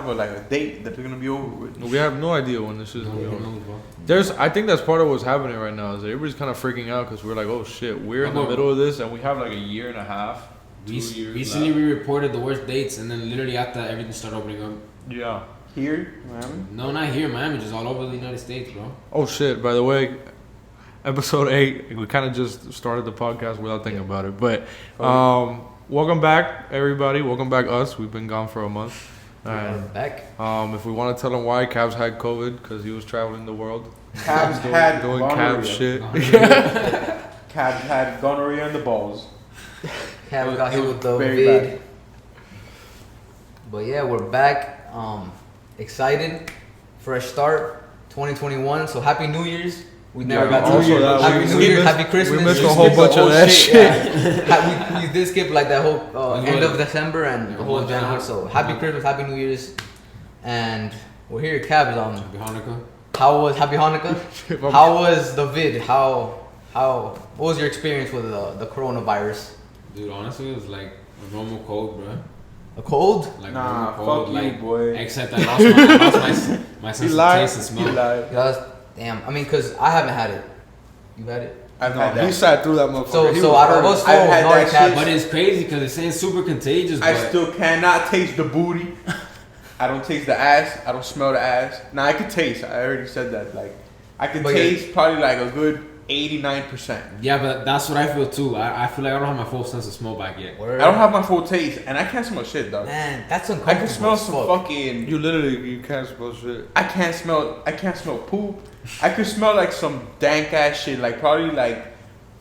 have a date that they're gonna be over with. We have no idea when this is gonna be over. I think that's part of what's happening right now. Is everybody's kind of freaking out because we're like, oh shit, we're in the middle of this and we have like a year and a half. 2 years. Recently, we reported the worst dates, and then literally after everything started opening up. Yeah. Here, Miami? No, not here, Miami. Just all over the United States, bro. Oh shit! By the way, episode 8. We kind of just started the podcast without thinking about it, but welcome back, everybody. Welcome back, us. We've been gone for a month. We're back. If we want to tell him why, Cavs had COVID because he was traveling the world. Cavs had doing gonorrhea. Cavs shit. Cavs had gonorrhea in the balls. Cavs got hit with the very vid. bad. But yeah, we're back. Excited. Fresh start. 2021. So happy New Year's. We never got to Happy New Year's. Happy Christmas. We missed a whole bunch of that shit. Yeah. we did skip like that whole end of December and the whole January. So happy Christmas, happy New Year's, and we're here at Cavs on. Happy Hanukkah. Happy Hanukkah? How was the vid? What was your experience with the coronavirus? Dude, honestly, it was like a normal cold, bro. A cold? Like nah, cold, fuck like, you, boy. Except I lost my sense of taste and smell. Damn. I mean, cause I haven't had it. You had it? I've had that. He sat through that motherfucker. So out of us four, I've had that shit. But it's crazy because it's saying super contagious. I still cannot taste the booty. I don't taste the ass. I don't smell the ass. Nah, I could taste. I already said that. Like, I could taste probably like a good 89%. Yeah, but that's what I feel too. I feel like I don't have my full sense of smell back yet. Word. I don't have my full taste, and I can't smell shit, dog. Man, that's I uncomfortable. can smell some fucking. You can't smell shit. I can't smell poop. I could smell like some dank ass shit, like probably like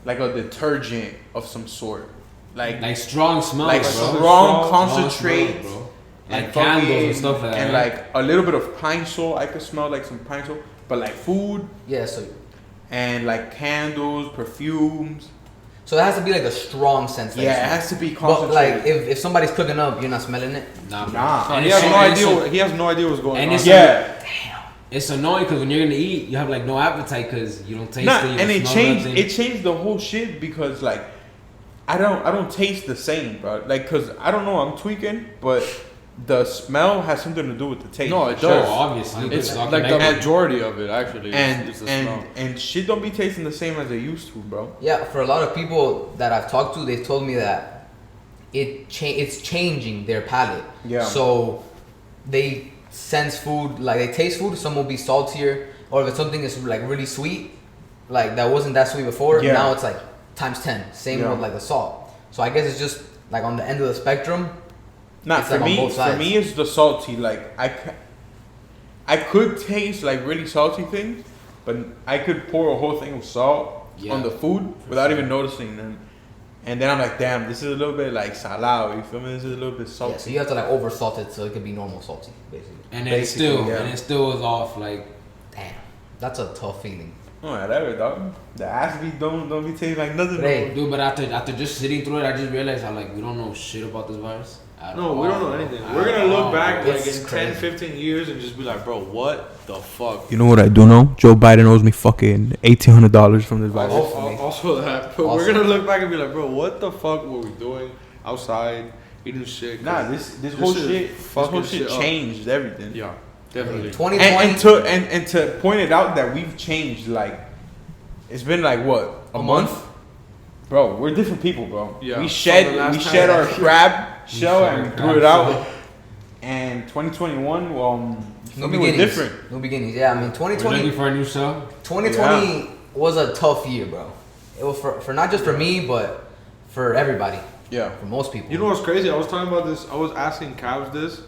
a detergent of some sort, like strong smell, like bro. strong concentrate, bro. and Like candles and stuff like that. and like a little bit of pine sol. I could smell like some pine sol, but like food. Yeah, so And like candles, perfumes. it has to be like a strong sense. Yeah, it has to be But concentrated. like if somebody's cooking up, you're not smelling it. Nah. He has no idea. He has no idea what's going on. It's annoying because when you're gonna eat, you have like no appetite because you don't taste it. And it changed the whole shit because like I don't taste the same, bro. Like, cause I don't know, I'm tweaking, but the smell has something to do with the taste. No, it Sure, does. obviously. It's all like the connected. majority of it actually. And is the smell. and shit don't be tasting the same as they used to, bro. Yeah, for a lot of people that I've talked to, they've told me that it's changing their palate. Yeah. So they sense food, like they taste food. Some will be saltier, or if something is like really sweet, like that wasn't that sweet before. Yeah. Now it's like times 10. Same with like the salt. So I guess it's just like on the end of the spectrum. Not It's for like on me. both sides. For me, it's the salty. Like I could taste like really salty things, but I could pour a whole thing of salt on the food without even noticing them. And then I'm like, damn, this is a little bit like salado. You feel me? This is a little bit salty. Yeah, so you have to like over salt it so it could be normal salty, basically. And it still was off. Like, Damn, that's a tough feeling. Oh, whatever, dog. The ass be don't be tasting like nothing. Hey. dude, but after just sitting through it, I just realized how like we don't know shit about this virus. No, we don't know anything. We're gonna look back like It's in crazy. 10, 15 years and just be like, bro, what the fuck? You know what I do know? Joe Biden owes me fucking $1,800 from this virus. Also that, but we're gonna look back and be like, bro, what the fuck were we doing outside eating shit? Nah, this whole shit changed everything. Yeah, definitely. 2020. And to point it out that we've changed, like it's been like what a month, bro. We're different people, bro. Yeah. We shed our crab shell and we threw it out. And 2021, New we were different. New beginnings. Yeah, I mean, We're 2020. looking for a new show. 2020 was a tough year, bro. It was for not just for me, but for everybody. Yeah. For most people. You know what's crazy? I was talking about this. I was asking Cavs this,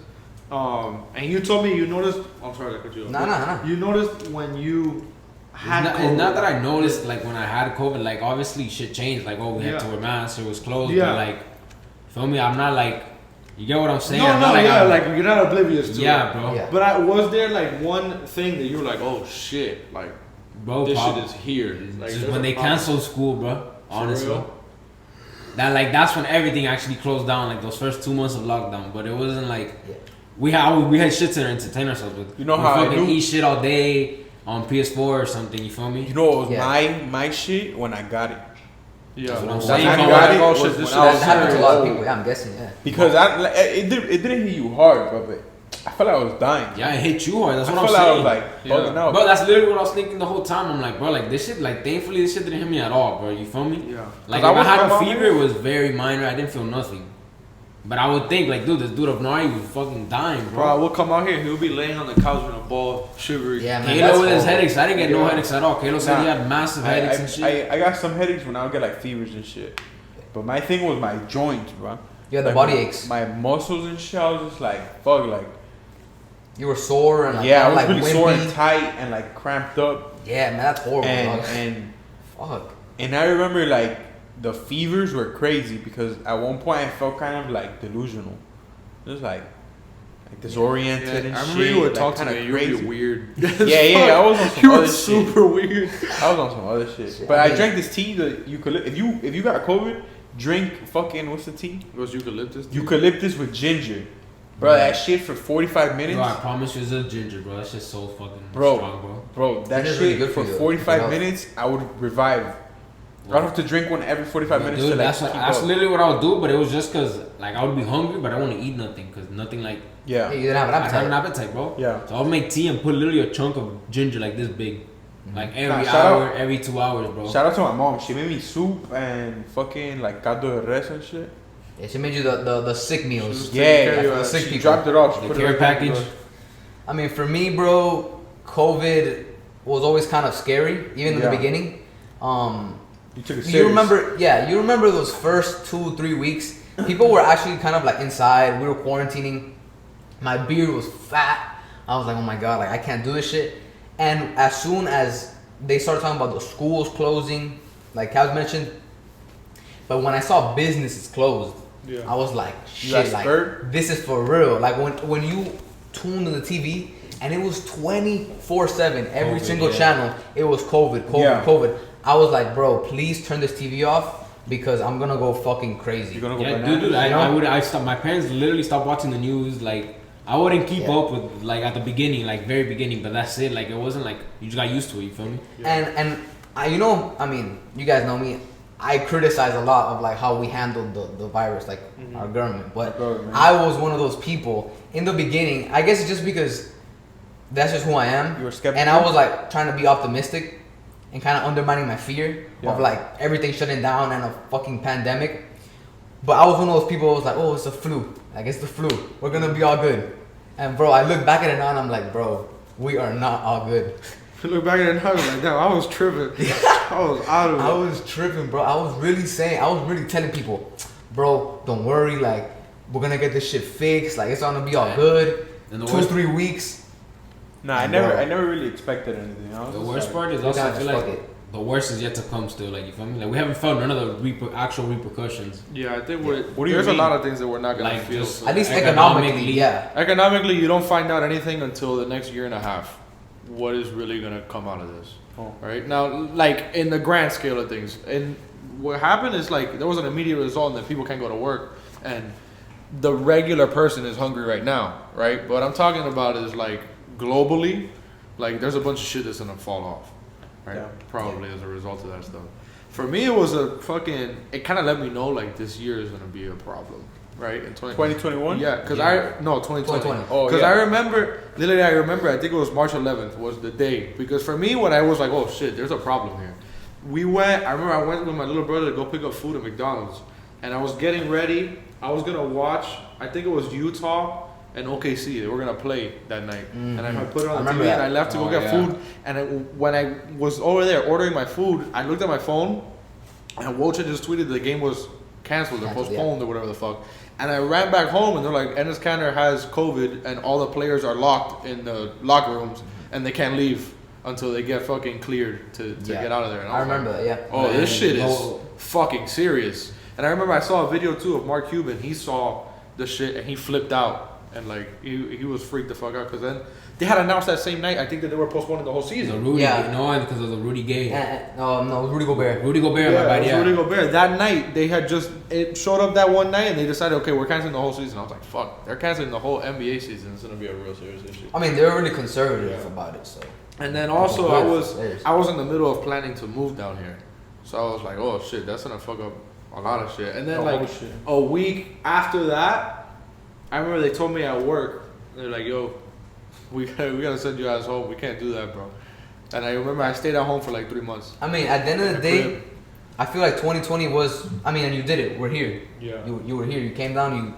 and you told me you noticed. I'm sorry, I cut you off. Nah. You noticed when you had It's not that I noticed like when I had COVID. Like obviously shit changed. Like we had to wear masks. It was closed. Yeah. But like, feel me? I'm not like. You get what I'm saying? Like you're not oblivious to it. Yeah, bro. Yeah. But was there like one thing that you were like, oh shit, like Bro, this shit is here. Like, just there's when a they problem. canceled school, bro. Honestly. real? That's when everything actually closed down, like those first 2 months of lockdown. But it wasn't like we had shit to entertain ourselves with. You know we how I fucking knew? eat shit all day on PS4 or something. You feel me? You know what was my shit when I got it. Yeah, That's what I'm when saying. I Bro, got it it, was this when shit I That was happened to a lot of old. people. Yeah, I'm guessing. Yeah. Because it didn't hit you hard, but I felt like I was dying. Yeah, it hit you hard. That's what I I'm felt saying. like I was like bugging out. Bro, that's literally what I was thinking the whole time. I'm like, bro, like this shit, like thankfully this shit didn't hit me at all, bro. You feel me? Yeah. Like if I had a fever, it was very minor. I didn't feel nothing. But I would think, like, dude, this dude up north, he was fucking dying, bro. Bro, I would come out here, he'll be laying on the couch with a ball, shivering. Yeah, man. Kalo with his headaches, I didn't get no headaches at all. Kalo said he Nah. had massive headaches and shit. I got some headaches when I would get like fevers and shit. But my thing was my joints, bro. You had the Like, body aches. My muscles and shit, I was just like, fuck, like. You were sore and like, Yeah, I was like really wimpy. sore and tight and like cramped up. Yeah, man, that's horrible. dog. And Fuck. and I remember like the fevers were crazy because at one point I felt kind of like delusional. It was like disoriented and I shit. remember you would like, talk to kinda me, you would crazy. be weird. Yeah, I was on some You other were shit. super weird. I was on some other shit. But I drank this tea, the eucalyptus. If you got COVID, drink fucking, what's the tea? It was eucalyptus. Eucalyptus with ginger. Bro, that shit for 45 minutes. Bro, I promise you it's a ginger, bro. That shit's so fucking Bro. strong, bro. Bro, that Ginger's shit really good for for you. 45 Yeah. minutes, I would revive. I'd have to drink one every 45 minutes Dude, to like that's keep that's up. literally what I would do, but it was just cause like I would be hungry, but I want to eat nothing, cause nothing like Yeah. You didn't have an I have an appetite. appetite, bro. Yeah. So I'll make tea and put literally a chunk of ginger like this big, like every shout hour, out- every 2 hours, bro. Shout out to my mom. She made me soup and fucking like caldo de res and shit. Yeah, she made you the sick meals. Yeah, for the sick she people. dropped it off. She The put it care right back in package. the- I mean, for me, bro, COVID was always kind of scary, even in the Yeah. beginning. You took it serious. You remember those first 2-3 weeks? People were actually kind of like inside. We were quarantining. My beard was fat. I was like, oh my god, like I can't do this shit. And as soon as they started talking about the schools closing, like Kaz mentioned, but when I saw businesses closed, Yeah. I was like, You got shit, like spurred? this is for real. Like when you tuned to the TV and it was 24/7, every COVID, single yeah. channel, it was COVID, Yeah. COVID. I was like, bro, please turn this TV off because I'm gonna go fucking crazy. You're gonna go Yeah, bananas. dude, you know? I stopped. My parents literally stopped watching the news. Like I wouldn't keep Yeah. up with like at the beginning, like very beginning, but that's it. Like it wasn't like you just got used to it. You feel me? And I, you know, I mean, you guys know me. I criticize a lot of like how we handled the virus, like our government. But Our government. I was one of those people in the beginning. I guess it's just because that's just who I am. You were skeptical? And I was like trying to be optimistic and kind of undermining my fear Yeah. of like everything shutting down and a fucking pandemic. But I was one of those people who was like, oh, it's a flu. Like it's the flu. We're gonna be all good. And bro, I look back at it now and I'm like, bro, we are not all good. Look back at it now, like, damn, I was tripping. I was out of it. I was tripping, bro. I was really telling people, bro, don't worry, like, we're gonna get this shit fixed, like, it's gonna be all good. And the 2-3 weeks. Nah, I never really expected anything. I was The just worst like, part is we also I gotta feel just like fuck it. the worst is yet to come. Still, like you feel me? Like we haven't felt none of the actual repercussions. Yeah, I think What do you there's mean? a lot of things that we're not gonna Like, feel. just- At least Economically. economically, yeah. Economically, you don't find out anything until the next year and a half. What is really gonna come out of this? Oh. Right now, like in the grand scale of things, and what happened is like there was an immediate result that people can't go to work, and the regular person is hungry right now, right? But what I'm talking about is like globally, like there's a bunch of shit that's gonna fall off, right? Yeah. Probably as a result of that stuff. For me, it was a fucking. It kind of let me know like this year is gonna be a problem, right? In 2021? Yeah, because Yeah. 2020. 2020. Oh, Because yeah. I remember, literally, I think it was March 11th was the day. Because for me, when I was like, oh shit, there's a problem here. I remember I went with my little brother to go pick up food at McDonald's. And I was getting ready. I was going to watch, I think it was Utah and OKC. They were going to play that night. And I put it I on the remember TV that. and I left to go Oh, get yeah. food. And when I was over there ordering my food, I looked at my phone and Wojciech just tweeted the game was canceled or Canceled, yeah. postponed or whatever the fuck. And I ran back home and they're like, Ennis Canner has COVID and all the players are locked in the locker rooms and they can't leave until they get fucking cleared to Yeah. get out of there. And I was remember like, that, yeah. oh, this shit is No. fucking serious. And I remember I saw a video too of Mark Cuban. He saw the shit and he flipped out and like he was freaked the fuck out because then they had announced that same night. I think that they were postponing the whole The season. Rudy, Yeah. no, because of the Rudy Gay. No, it was Rudy Gobert. Rudy Gobert, my Yeah, bad, it was yeah. Rudy Gobert. That night, they had it showed up that one night, and they decided, okay, we're canceling the whole season. I was like, fuck, they're canceling the whole NBA season. It's gonna be a real serious issue. I mean, they were really conservative about it, so. And then also, Players. I was in the middle of planning to move down here, so I was like, oh shit, that's gonna fuck up a lot of shit. And then A like whole shit. a week after that, I remember they told me at work, They're like, yo, we gotta send you guys home. We can't do that, bro. And I remember I stayed at home for like 3 months. I mean, at the end of the day, I feel like 2020 was. I mean, and you did it. We're here. Yeah. You were here. You came down.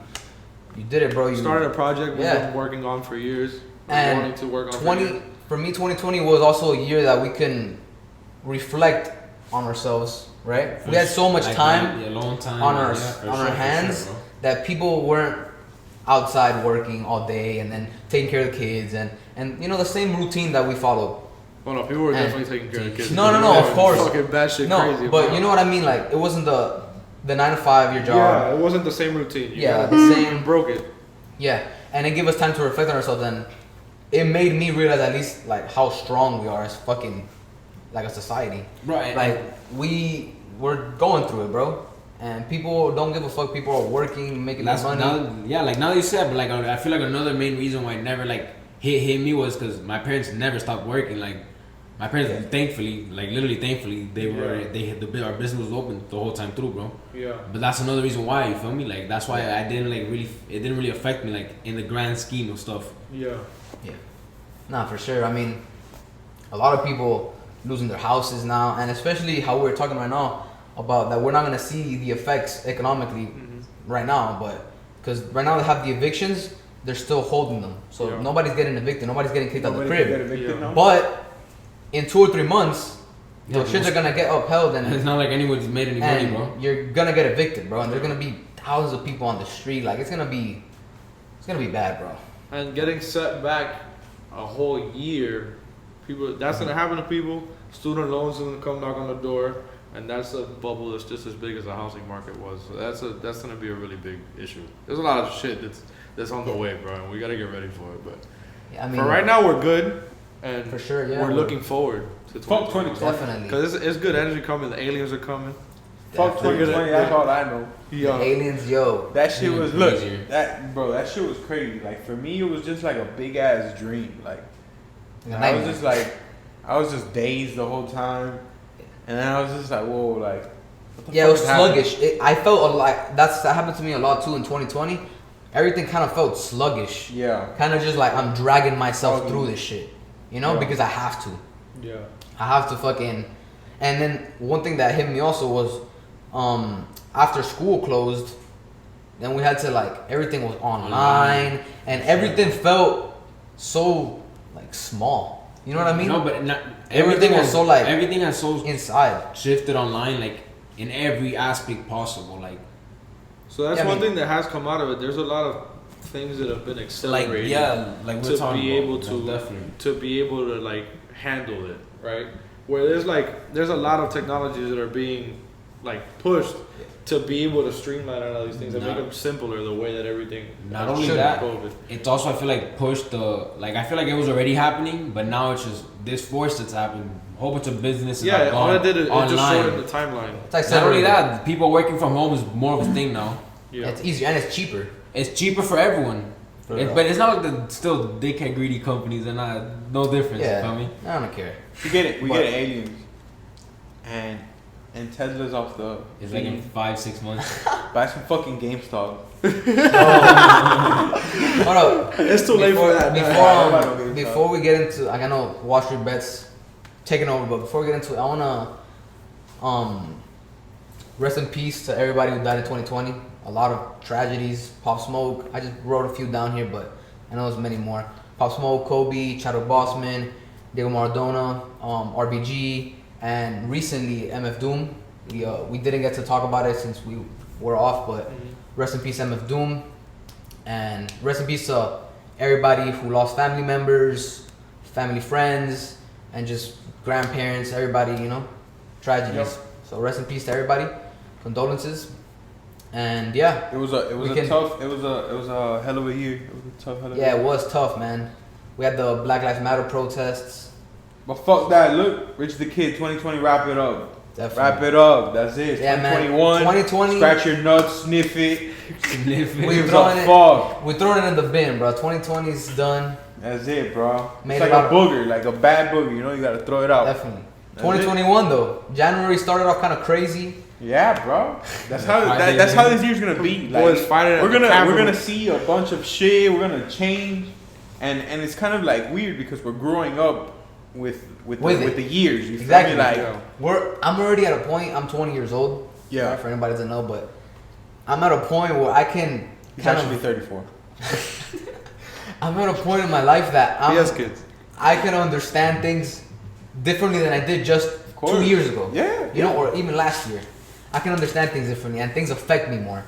You did it, bro. You started a project we've been working on for years. And wanting to work on 20 for me, 2020 was also a year that we can reflect on ourselves. Right? We had so much time, long time on our hands that people weren't outside working all day and then taking care of the kids and you know the same routine that we followed. Oh no, people were definitely taking care of the kids. No, of course. Fucking bad shit, no, crazy. But you know what I mean? Like it wasn't the 9 to 5 your job. Yeah, it wasn't the same routine. The same. Broke it. Yeah, and it gave us time to reflect on ourselves, and it made me realize at least like how strong we are as fucking like a society. Right. Like we're going through it, bro. And people don't give a fuck. People are working, making their money. Now you said, but like I feel like another main reason why it never like hit me was because my parents never stopped working. Like my parents, thankfully, our business was open the whole time through, bro. Yeah. But that's another reason why, you feel me? Like that's why it didn't really affect me like in the grand scheme of stuff. Yeah. Yeah. Nah, for sure. I mean, a lot of people losing their houses now, and especially how we're talking right now about that we're not gonna see the effects economically right now, but because right now they have the evictions, they're still holding them, so nobody's getting evicted, nobody's getting kicked out of the crib. But in 2 or 3 months, those shits are gonna get upheld, and it's not like anyone's made any money, bro. You're gonna get evicted, bro, and there's gonna be thousands of people on the street. Like it's gonna be bad, bro. And getting set back a whole year, that's gonna happen to people. Student loans gonna come knock on the door. And that's a bubble that's just as big as the housing market was. So that's gonna be a really big issue. There's a lot of shit that's on the way, bro, and we gotta get ready for it. But I mean, for right now, we're good, and for sure, we're looking forward to 2020. Definitely, because it's good energy coming. The aliens are coming. Fuck 2020. That's all I know. The aliens, that shit was that shit was crazy. Like for me, it was just like a big ass dream. Like I was just dazed the whole time. And then I was just like, whoa, like, what the it was happening? sluggish. I felt like that happened to me a lot too in 2020. Everything kind of felt sluggish. Yeah. Kind of just like I'm dragging myself through this shit, you know, because I have to. Yeah. I have to fucking. And then one thing that hit me also was, after school closed, then we had to like everything was online, and everything felt so like small. You know what I mean? No, but everything was so like everything has so inside shifted online, like in every aspect possible. Like, so that's one thing that has come out of it. There's a lot of things that have been accelerated. Like we're to be able to be able to like handle it, right? Where there's a lot of technologies that are being like pushed to be able to streamline all these things and make them simpler the way that everything. Not only that, it's also I feel like pushed I feel like it was already happening, but now it's just this force that's happening. A whole bunch of businesses. Yeah, all it did is online. It just shortened the timeline. Like not only that, people working from home is more of a thing now. Yeah, it's easier and it's cheaper. It's cheaper for everyone. But it's not like still dickhead greedy companies are not no difference. Yeah, you feel me? I don't care. We get it. We get aliens, and Tesla's off the. It's like in 5-6 months. Buy some fucking GameStop. Hold up. It's too late for that. Before we get into, like I know Wall Street Bets taking over, but before we get into it, I wanna rest in peace to everybody who died in 2020. A lot of tragedies. Pop Smoke. I just wrote a few down here, but I know there's many more. Pop Smoke, Kobe, Chadwick Boseman, Diego Maradona, RBG. And recently, MF Doom. We didn't get to talk about it since we were off, but rest in peace, MF Doom. And rest in peace to everybody who lost family members, family friends, and just grandparents, everybody, you know, tragedies. Yep. So rest in peace to everybody. Condolences. And yeah. It was a hell of a year. It was a tough hell of a year. Yeah, it was tough, man. We had the Black Lives Matter protests. But fuck that. Look, Rich the Kid, 2020, wrap it up. Definitely. Wrap it up. That's it. Yeah, 2021. 2020. Scratch your nuts, sniff it. We're throwing it in the bin, bro. 2020's done. That's it, bro. Made it's like a booger, like a bad booger. You know, you gotta throw it out. Definitely. 2021 though. January started off kind of crazy. Yeah, bro. That's how this year's gonna be. Like, Boys fighting. We're gonna see a bunch of shit. We're gonna change. and it's kind of like weird because we're growing up with the years. You exactly. feel me? Like I'm already at a point. I'm 20 years old. Yeah. Right, for anybody that doesn't know, but I'm at a point where I can he's actually 34. I'm at a point in my life that He has kids. I can understand things differently than I did just 2 years ago. Yeah. You know, or even last year. I can understand things differently, and things affect me more.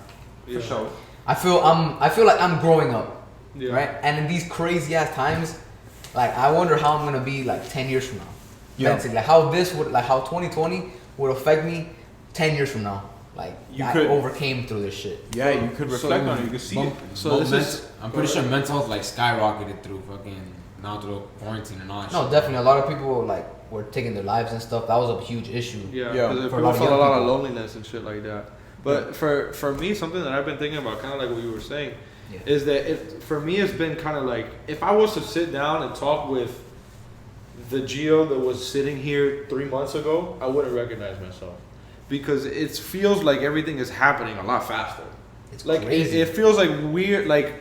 For sure. I feel like I'm growing up, Yeah. right? And in these crazy ass times, like I wonder how I'm gonna be like 10 years from now. Yeah. Mentally. Like how 2020 would affect me 10 years from now. Like I overcame through this shit. Yeah, you could reflect on it. You could see it. So I'm pretty sure mental health like skyrocketed through fucking now through quarantine and all that. No, shit. definitely. A lot of people like were taking their lives and stuff. That was a huge issue. Yeah, Yeah. because For people felt a lot of people. loneliness and shit like that. But for me, something that I've been thinking about, kind of like what you were saying, Yeah. is that for me it's been kind of like if I was to sit down and talk with the Geo that was sitting here 3 months ago, I wouldn't recognize myself because it feels like everything is happening a lot faster. It's Like crazy. it feels like weird. Like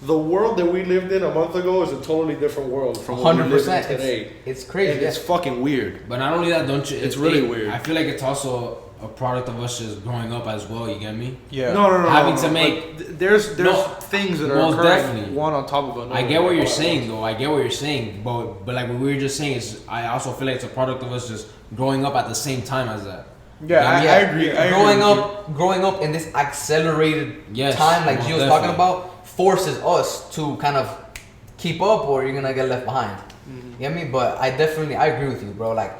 the world that we lived in a month ago is a totally different world from what we live in today. It's crazy. And it's fucking weird. But not only that, don't you? It's really weird. I feel like it's also a product of us just growing up as well. You get me? Yeah. No. Having to make- there's No, things that are most occurring definitely. one on top of another. I get what you're saying, though. I get what you're saying, but like what we were just saying is, I also feel like it's a product of us just growing up at the same time as that. Yeah, I agree. I agree. Growing up in this accelerated Yes, time, like most Gio was talking definitely. about, forces us to kind of keep up, or you're gonna get left behind. You get me? But I agree with you, bro. Like,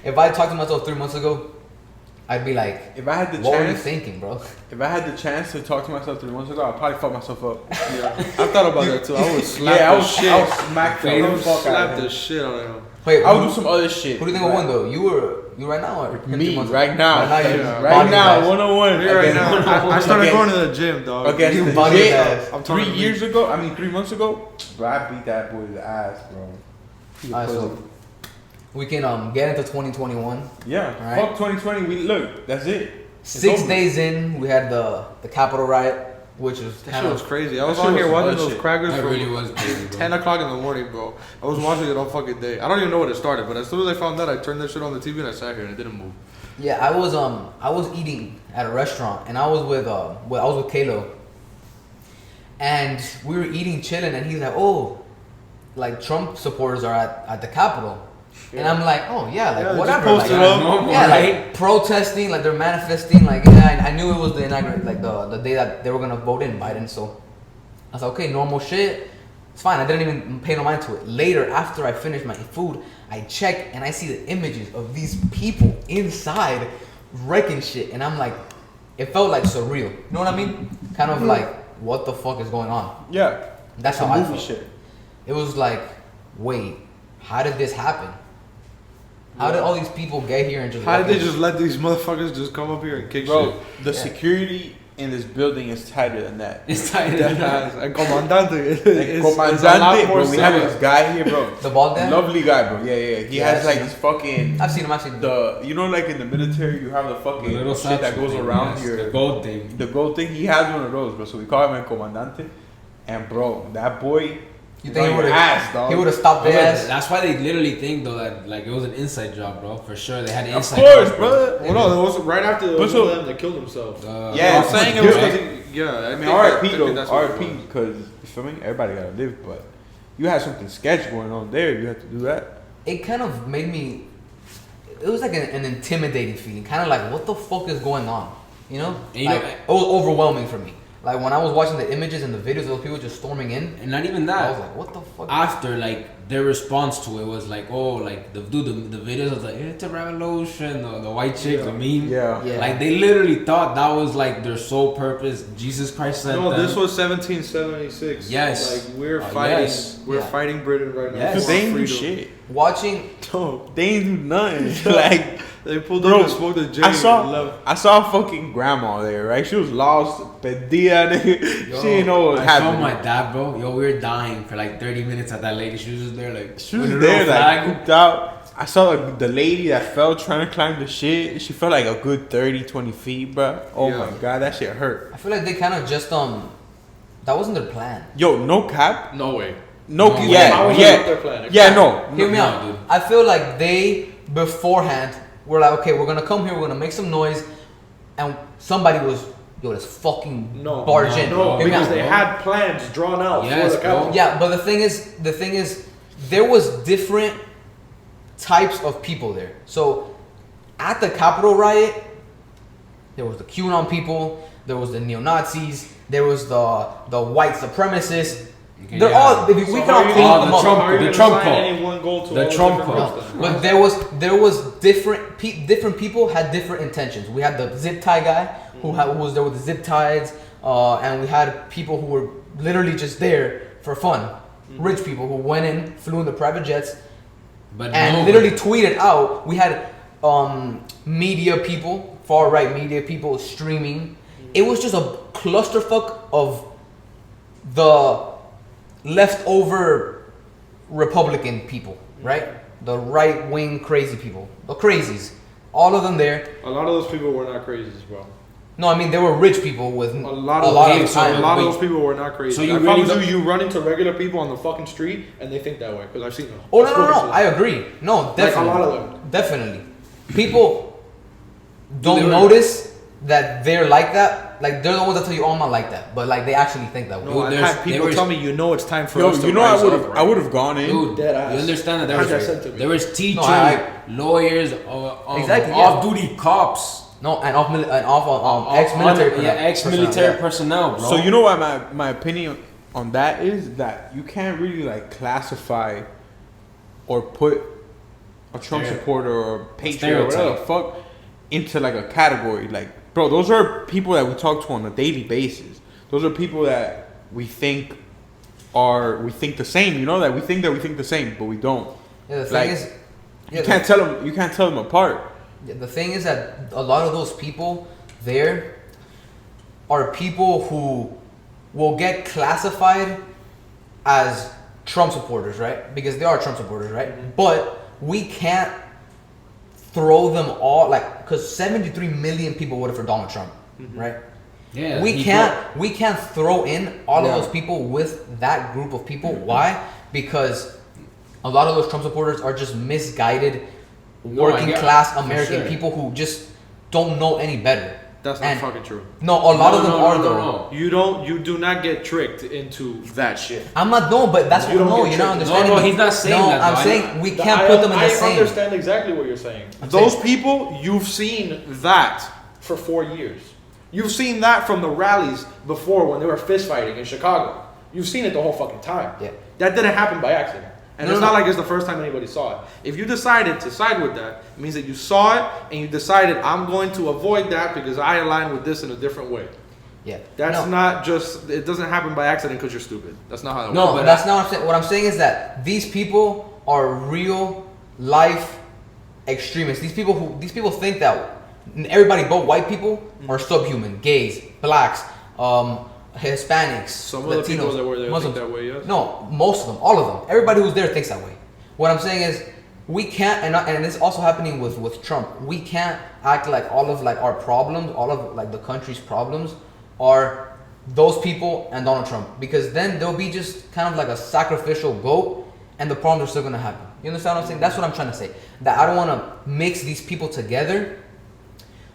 if I talked to myself 3 months ago, I'd be like, If I had the what were you chance, thinking, bro? if I had the chance to talk to myself 3 months ago, I'd probably fuck myself up. Yeah, I thought about that too. I would slap Yeah, I the would shit. smack I the would fuck out slap of the him. shit out of him. Wait, I would do some other shit. who do you think would win though? You right now or him 3 Me, months right ago? now. Right now, you're Yeah. Right bodying now, guys. 101. Me right Against- now. I started against- going to the gym, dog. Against You the body Jit, guys. I'm 3 talking years ago, 3 months ago, bro, I beat that boy's ass, bro. He a Alright, so pussy. we can get into 2021. Yeah, Alright. fuck 2020. We look, that's it. It's 6 over. days in, we had the Capitol riot, which was That kind shit was of crazy. I that was shit on was here some watching other those shit. crackers That from really was crazy, bro. 10 o'clock in the morning, bro. I was watching it all fucking day. I don't even know when it started, but as soon as I found that, I turned that shit on the TV and I sat here and it didn't move. yeah. I was eating at a restaurant and I was with Kalo, and we were eating, chilling, and he's like, oh, like Trump supporters are at the Capitol. And I'm like, oh yeah, like Yeah, they just whatever, posted like, up. normal, yeah, right? like protesting, like they're manifesting, like yeah. I knew it was the inauguration, like the day that they were gonna vote in Biden. So I was like, okay, normal shit, it's fine. I didn't even pay no mind to it. Later, after I finished my food, I check and I see the images of these people inside wrecking shit, and I'm like, it felt like surreal. You know what I mean? Kind of like, what the fuck is going on? Yeah, That's some how I movie felt. shit. It was like, wait, how did this happen? How did all these people get here and just? How did they walk in? just let these motherfuckers just come up here and kick Bro, shit? the Yeah. security in this building is tighter than that. It's tight. El comandante. Like, It's a lot Comandante, more bro, we have serious. this guy here, bro. The bald guy? Lovely guy, bro. Yeah. He Yeah, has I've like seen this fucking I've seen him. you know, like in the military, you have the fucking little shit that satchel goes thing, around yes, your the gold thing. The gold thing. He has one of those, bro. So we call him El Comandante. And bro, that boy, You he's think on he your would ass, have? dog. He would have stopped their ass. That's why they literally think though that like it was an inside job, bro. For sure, they had an Of inside course, job, brother. Well, no, it was right after But one so- of them that killed himself. Yeah, I'm it's saying it good. was because I I mean, think RIP that's though, what it RIP, was. because you feel me? Everybody gotta live, but you had something sketch going on there. You had to do that. It kind of made me. It was like an intimidating feeling, kind of like what the fuck is going on, you know? And you Like, know- it was overwhelming for me. Like when I was watching the images and the videos of those people just storming in, And not even I that. was like, what the fuck? After like their response to it was like, oh, like the videos was like it's a revolution, the white chick, the meme. Yeah. Yeah. Like they literally thought that was like their sole purpose. Jesus Christ sent No, them. this was 1776. Yes. Like we're Oh, fighting. yes. We're Yeah. fighting Britain right now. Yes. for They ain't do freedom. shit. Watching, They ain't do nothing. Like, They pulled Bro, up and smoked a J. I and saw left. a fucking grandma there, right? She was lost, perdida, nigga. She didn't know what was I saw happening. my dad, bro. Yo, we were dying for like 30 minutes at that lady. She was just there, like She was with her there, little like, flag. cooped out. I saw the lady that fell trying to climb the shit. She fell like a good 30, 20 feet, bro. Oh Yeah. my god, that shit hurt. I feel like they kind of just that wasn't their plan. Yo, no cap. No way. No, No, yeah, how was yeah, that their plan? yeah, no. Hear me No, out. dude. I feel like they beforehand were like, okay, we're gonna come here, we're gonna make some noise, and somebody was, yo, let's fucking barge in. No, Hear me because out. they had plans drawn out Yes, for the Capitol. Yeah, but the thing is, there was different types of people there. So at the Capitol riot, there was the QAnon people, there was the neo-Nazis, there was the white supremacists. Okay, They're yeah. all, if we So can how all are you clean gonna- them up. Trump- how are you the gonna Trump assign cult. any one goal to The all Trump different cult. groups then? But there was different people had different intentions. We had the zip tie guy who was there with the zip ties, and we had people who were literally just there for fun. Rich people who went in, flew in the private jets, But and no, literally tweeted out. We had media people, far right media people streaming. It was just a clusterfuck of the leftover Republican people, right? The right wing crazy people, the crazies, all of them there. A lot of those people were not crazies, bro. No, I mean they were rich people with A lot of time. those people were not crazy. So you I really promise you run into regular people on the fucking street and they think that way because I've seen them. Oh I've no, spoken to them. I agree. No, definitely. Like a lot of them. Definitely. People don't They were- notice that they're like that. Like they're the ones that tell you, "Oh, I'm not like that," but like they actually think that way. No, Dude, I've there's- had people there tell was- me, you know, it's time for Yo, us to you know, rise I would up, have, right? I would have gone in. dude, Dead ass. you understand that there How'd that was, said to me? there was teachers, I- lawyers, Exactly, yeah. off-duty cops, No, and ex-military. yeah, ex-military personnel, bro. So you know what my opinion on that is that you can't really like classify or put a Trump Stereo- supporter or patriot or whatever the stereotype. fuck into like a category. Like, bro, those are people that we talk to on a daily basis. Those are people that we think the same. You know, that we think the same, but we don't. Yeah, the thing Like, is, You can't tell them apart. Yeah, the thing is that a lot of those people there are people who will get classified as Trump supporters, right? Because they are Trump supporters, right? But we can't throw them all because 73 million people voted for Donald Trump, right? yeah, we can't throw in all of those people with that group of people. Why? Because a lot of those Trump supporters are just misguided No, I working get- class for American sure. people who just don't know any better. That's not And- fucking true. No, a lot of them are though. No. You do not get tricked into that shit. I'm not but that's You don't no, get you're not tricked. understanding. No, me. he's not saying no, that, I'm though. saying we can't put them in the I same. understand exactly what you're saying. I'm Those saying- people, you've seen that for 4 years. You've seen that from the rallies before when they were fist fighting in Chicago. You've seen it the whole fucking time. Yeah. That didn't happen by accident. And No, it's no, not no. like it's the first time anybody saw it. If you decided to side with that, it means that you saw it and you decided, I'm going to avoid that because I align with this in a different way. Yeah, That's no. not just, it doesn't happen by accident because you're stupid. That's not how that No, works. No, but that's not what I'm saying. What I'm saying is that these people are real life extremists. These people think that everybody but white people are subhuman. Gays, blacks, Hispanics, Some of Latinos, the people that were there Muslims. think that way, yes? No, most of them, all of them. Everybody who's there thinks that way. What I'm saying is we can't, and it's also happening with Trump. We can't act like all of our problems, all of the country's problems are those people and Donald Trump, because then there'll be just kind of like a sacrificial goat, and the problems are still gonna happen. You understand what I'm saying? That's what I'm trying to say. That I don't want to mix these people together,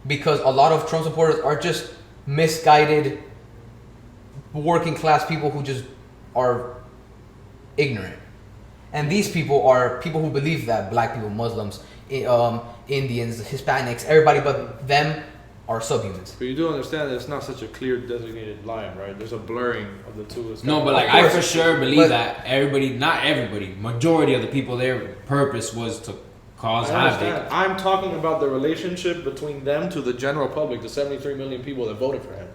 because a lot of Trump supporters are just misguided working class people who just are ignorant. And these people are people who believe that black people, Muslims, Indians, Hispanics, everybody but them are subhumans. But you do understand that it's not such a clear designated line, right? There's a blurring of the two. It's No, kind but of- like I course. for sure believe But- that not everybody, majority of the people there purpose was to cause I understand. havoc. I'm talking about the relationship between them to the general public, the 73 million people that voted for him.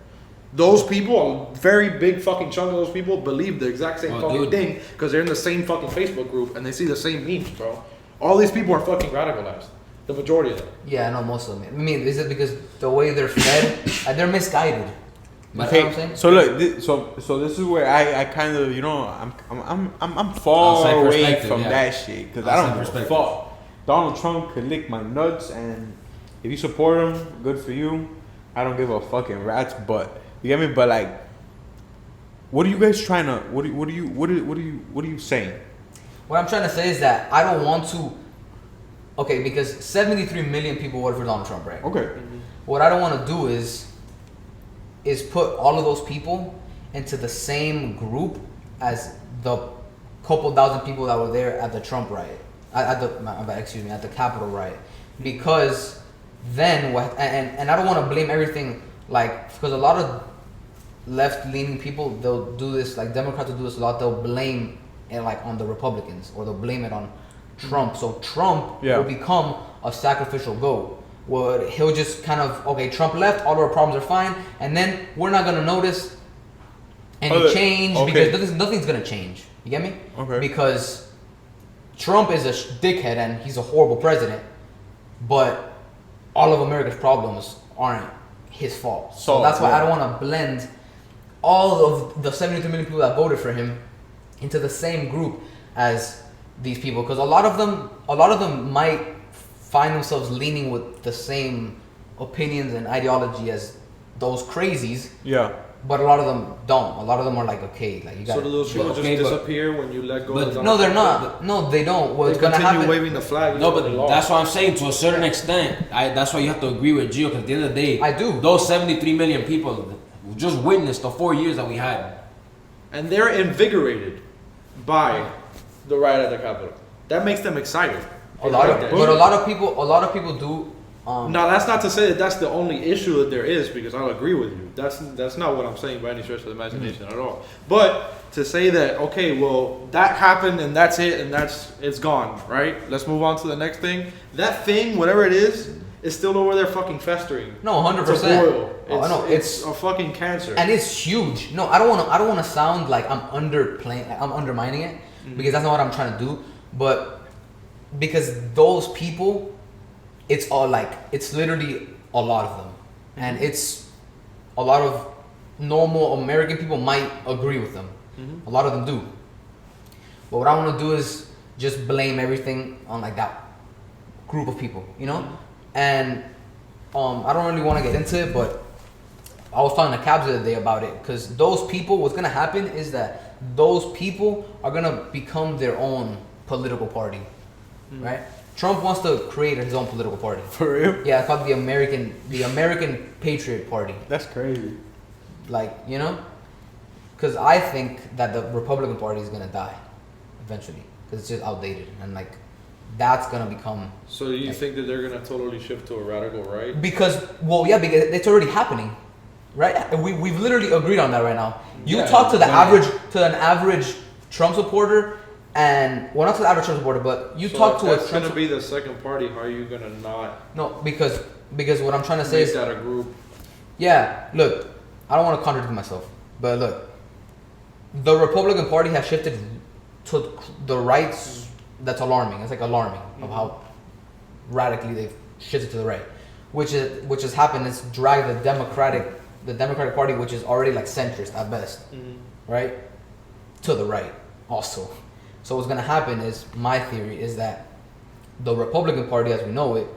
Those people, a very big fucking chunk of those people, believe the exact same Oh, fucking dude. thing because they're in the same fucking Facebook group and they see the same memes, bro. All these people are fucking radicalized. The majority of them. Yeah, I know most of them. I mean, is it because the way they're fed, they're misguided? You know what I'm Okay, saying? so look, so this is where I kind of I'm far Outside away perspective, from yeah. that shit because I Outside don't give a perspective. fuck. Donald Trump could lick my nuts, and if you support him, good for you. I don't give a fucking rat's butt. You get me? But like, What are you guys trying to? What are you saying? What I'm trying to say is that I don't want to. Okay, because 73 million people voted for Donald Trump, right? Okay. Mm-hmm. What I don't want to do is put all of those people into the same group as the couple thousand people that were there at the Trump riot, at the Capitol riot, because then what? And I don't want to blame everything because a lot of left-leaning people, they'll do this, like Democrats will do this a lot. They'll blame it on the Republicans, or they'll blame it on Trump. So Trump will become a sacrificial goat. Well, he'll just kind of, okay, Trump left, all of our problems are fine, and then we're not gonna notice any change because nothing's gonna change. You get me? Okay. Because Trump is a dickhead and he's a horrible president, but all of America's problems aren't his fault. So that's why I don't want to blend all of the 73 million people that voted for him into the same group as these people, because a lot of them might find themselves leaning with the same opinions and ideology as those crazies. Yeah. But a lot of them don't. A lot of them are like, okay, like you got. So do those people just disappear when you let go? Of No, they're not. No, they don't. What's gonna happen? Waving the flag. No, but that's what I'm saying. To a certain extent, that's why you have to agree with Gio. Because at the end of the day, I do. Those 73 million people just witnessed the 4 years that we had, and they're invigorated by the riot at the Capitol. That makes them excited. A lot of people do. Now that's not to say that that's the only issue that there is, because I'll agree with you. That's not what I'm saying by any stretch of the imagination at all. But to say that, okay, well, that happened and that's it and it's gone, right? Let's move on to the next thing. That thing, whatever it is still over there fucking festering. No, 100%. It's a boil. No, it's a fucking cancer. And it's huge. No, I don't want to sound like I'm undermining it, because that's not what I'm trying to do. But because those people, it's literally a lot of them, and it's a lot of normal American people might agree with them. A lot of them do. But what I want to do is just blame everything on that group of people, you know. And I don't really want to get into it, but I was talking to Cabs the other day about it, because those people, what's gonna happen is that those people are gonna become their own political party, right? Trump wants to create his own political party. For real? Yeah, it's called the American Patriot Party. That's crazy. Because I think that the Republican Party is gonna die eventually, because it's just outdated, and that's gonna become. So you think that they're gonna totally shift to a radical right? Because it's already happening, right? We've literally agreed on that right now. You talk to an average Trump supporter. And not to the average Trump supporter, but you talk to a Trump. That's gonna be the second party. How are you gonna not? No, because what I'm trying to say is that a group. Yeah, look, I don't want to contradict myself, but look, the Republican Party has shifted to the right. That's alarming. It's alarming of how radically they've shifted to the right, which has happened is drag the Democratic Party, which is already centrist at best, right, to the right also. So what's gonna happen is, my theory is that the Republican Party as we know it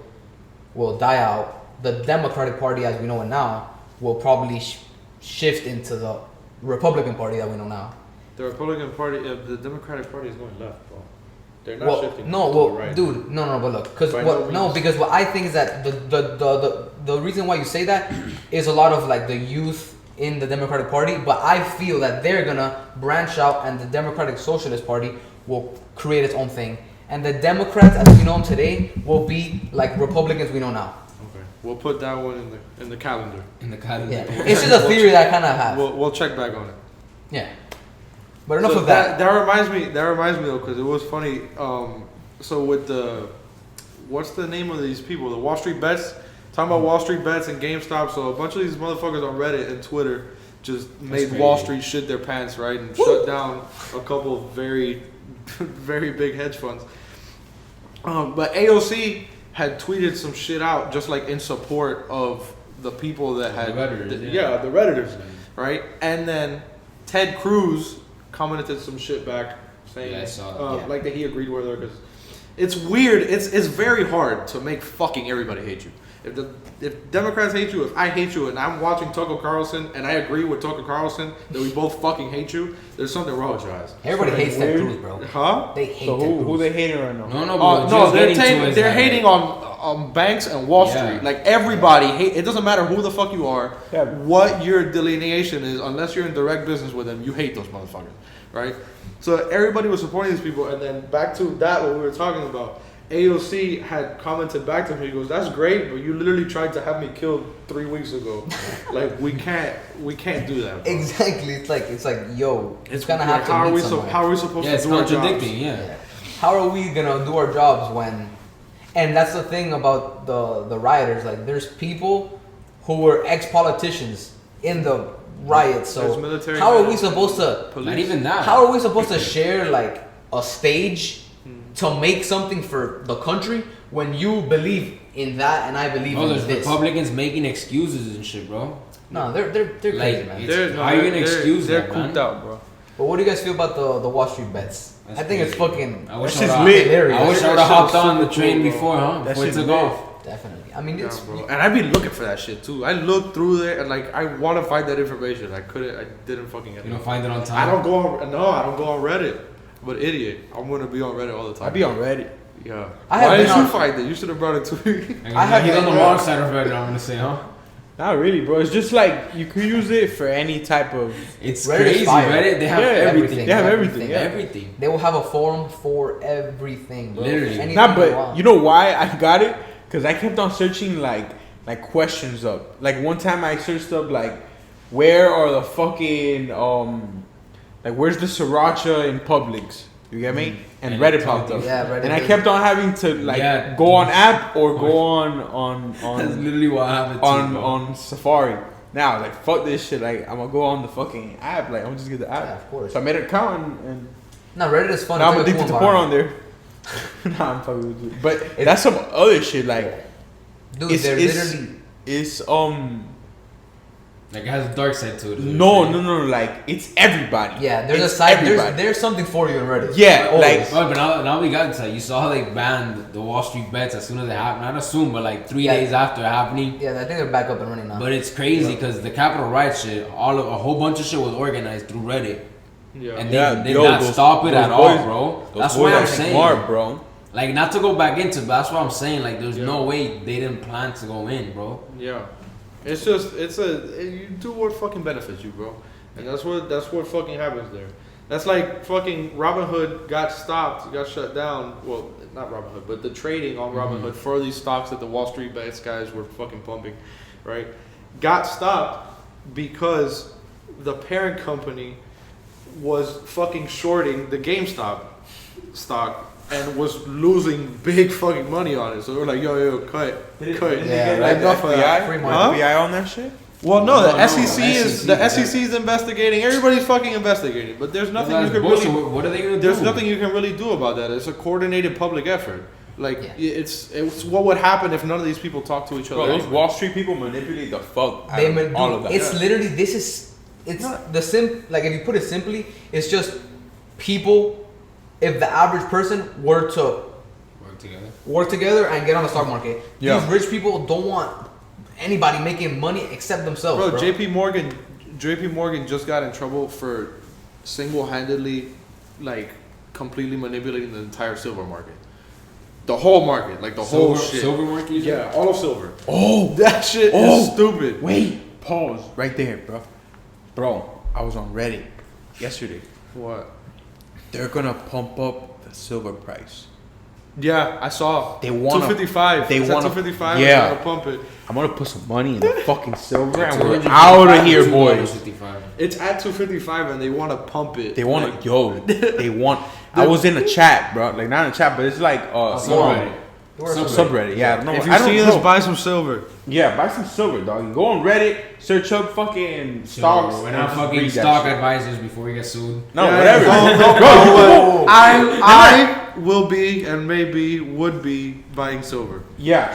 will die out. The Democratic Party as we know it now will probably shift into the Republican Party that we know now. The Republican Party, the Democratic Party is going left, bro. They're not shifting. Right. Dude, no, but look, because what I think is that the reason why you say that is a lot of the youth in the Democratic Party, but I feel that they're gonna branch out, and the Democratic Socialist Party will create its own thing, and the Democrats as we know them today will be like Republicans we know now. Okay, we'll put that one in the calendar. Yeah, it's just a theory that I kind of have. We'll check back on it. Yeah, but enough of that. That reminds me though, because it was funny. So with what's the name of these people? The Wall Street Bets. Talking about Wall Street Bets and GameStop. So a bunch of these motherfuckers on Reddit and Twitter just made Wall Street shit their pants, right, and shut down a couple of very, very big hedge funds. But AOC had tweeted some shit out just in support of the people that had the Redditors, the Redditors, right? And then Ted Cruz commented some shit back saying that he agreed with her because It's weird. It's very hard to make fucking everybody hate you. If Democrats hate you, if I hate you, and I'm watching Tucker Carlson, and I agree with Tucker Carlson that we both fucking hate you, there's something wrong with your eyes. Everybody hates Ted Cruz, bro. Huh? They hate So Ted Cruz. who they hating right now? No, they're hating on banks and Wall Street. Like everybody hate. It doesn't matter who the fuck you are, what your delineation is, unless you're in direct business with them, you hate those motherfuckers, right? So everybody was supporting these people, and then back to that, what we were talking about. AOC had commented back to me. He goes, "That's great, but you literally tried to have me killed 3 weeks ago. Like we can't do that." Bro. Exactly. It's like, yo, it's gonna like, have to meet somewhere. How are we supposed to do our jobs? Yeah. How are we gonna do our jobs when? And that's the thing about the rioters. Like, there's people who were ex-politicians in the riots. So military how are we supposed to? Police. Not even that. How are we supposed to share like a stage to make something for the country when you believe in that and I believe in there's this? Republicans making excuses and shit, bro. No, they're crazy, Like, man. how are you gonna excuse they're that, cooped man? out, bro. But what do you guys feel about the Wall Street bets? That's I think it's crazy. fucking. I wish That shit's I lit. hilarious. wish I That would have shit hopped was on the super train cool, before, huh? That Before it shit took lit. off. Definitely. I mean, it's. Bro. And I be looking for that shit too. I looked through there and like I want to find that information. I didn't fucking get it. You don't find it on time. I don't go on Reddit. But idiot, I'm gonna be on Reddit all the time. I be on Reddit. Yeah. I have Why been did you on- find it? You should have brought it to me. I have He's on the been- wrong side of Reddit, I'm gonna say, huh? Not really, bro. It's just like you could use it for any type of. It's Reddit is crazy. fire. Reddit, they have Yeah, everything. They have everything. Yeah. Everything. They will have a forum for everything, bro. Literally. Anything Nah, you but want. you know why I got it? Because I kept on searching like questions up. Like one time I searched up like, where are the fucking like where's the sriracha in Publix? You get me? And And Reddit it popped told up. you. Yeah, Reddit And I did. kept on having to like Yeah. go on app or go on That's literally what happened to me, bro. on Safari. Now like fuck this shit. Like I'm gonna go on the fucking app. Like I'm gonna just get the app. Yeah, of course. So I made an account and No, Reddit is fun. now I'm It's like a addicted cool to porn on environment. there. Nah, I'm fucking with you. But that's some other shit. Like Dude, it's they're it's, literally. it's Like, it has a dark side to it. is what no you're saying. like it's everybody. Yeah, there's It's a side. everybody. There's something for you in Reddit. Yeah, Always. like- Bro, but now we got inside. You saw how they banned the Wall Street bets as soon as it happened. Not soon, but like 3 Yeah. days after it happening. Yeah, I think they're back up and running now. But it's crazy because the Capitol riot shit, a whole bunch of shit was organized through Reddit, Yeah. and Yeah, they did yo, not those- stop it those at all, boys- bro. Those That's boys what I'm are saying. smart, bro. Like, not to go back into, but that's what I'm saying. Like, there's Yeah. no way they didn't plan to go in, bro. Yeah. It's just you do what fucking benefits you, bro. And that's what fucking happens there. That's like fucking Robinhood got stopped, got shut down. Well, not Robinhood, but the trading on Robinhood for these stocks that the Wall Street bets guys were fucking pumping, right? Got stopped because the parent company was fucking shorting the GameStop stock and was losing big fucking money on it. So they're like, yo, cut. Yeah, Like enough of that. Free FBI, money. FBI on that shit. Well, no, the No, SEC is the the SEC SEC is investigating. Everybody's fucking investigating, but there's nothing you That's can bullshit. really. What are they gonna do? There's nothing you can really do about that. It's a coordinated public effort. Like Yeah. it's what would happen if none of these people talk to each other. Bro, those anyway. Wall Street people manipulate the fuck out They of all of that. It's literally it's the like if you put it simply, it's just people. If the average person were to work together and get on the stock market, Yeah. these rich people don't want anybody making money except themselves. Bro, Bro, JP Morgan just got in trouble for single-handedly, like, completely manipulating the entire silver market. The whole market, like the whole shit. Silver market? Yeah, all of silver. Oh, That shit Oh. is stupid. wait, pause right there, bro. Bro, I was on Reddit yesterday. What? They're gonna pump up the silver price. Yeah, I saw. They wanna- 255. they It's at wanna- 255. yeah. They're gonna pump it. I'm gonna put some money in the fucking silver and we're out of here, boys. It's at 255 and they want to pump it. They want Like, to, yo, they want. I was in a chat, bro. Like not in a chat, but it's like Subreddit. subreddit. Yeah, I don't know. If I you don't see know. this, buy some silver. Yeah, buy some silver, dog. You go on Reddit, search up fucking stocks. We're and not just fucking read that stock shit. advisors before we get sued. No, Yeah, whatever. go- Bro, you go- I will be and maybe would be buying silver. Yeah,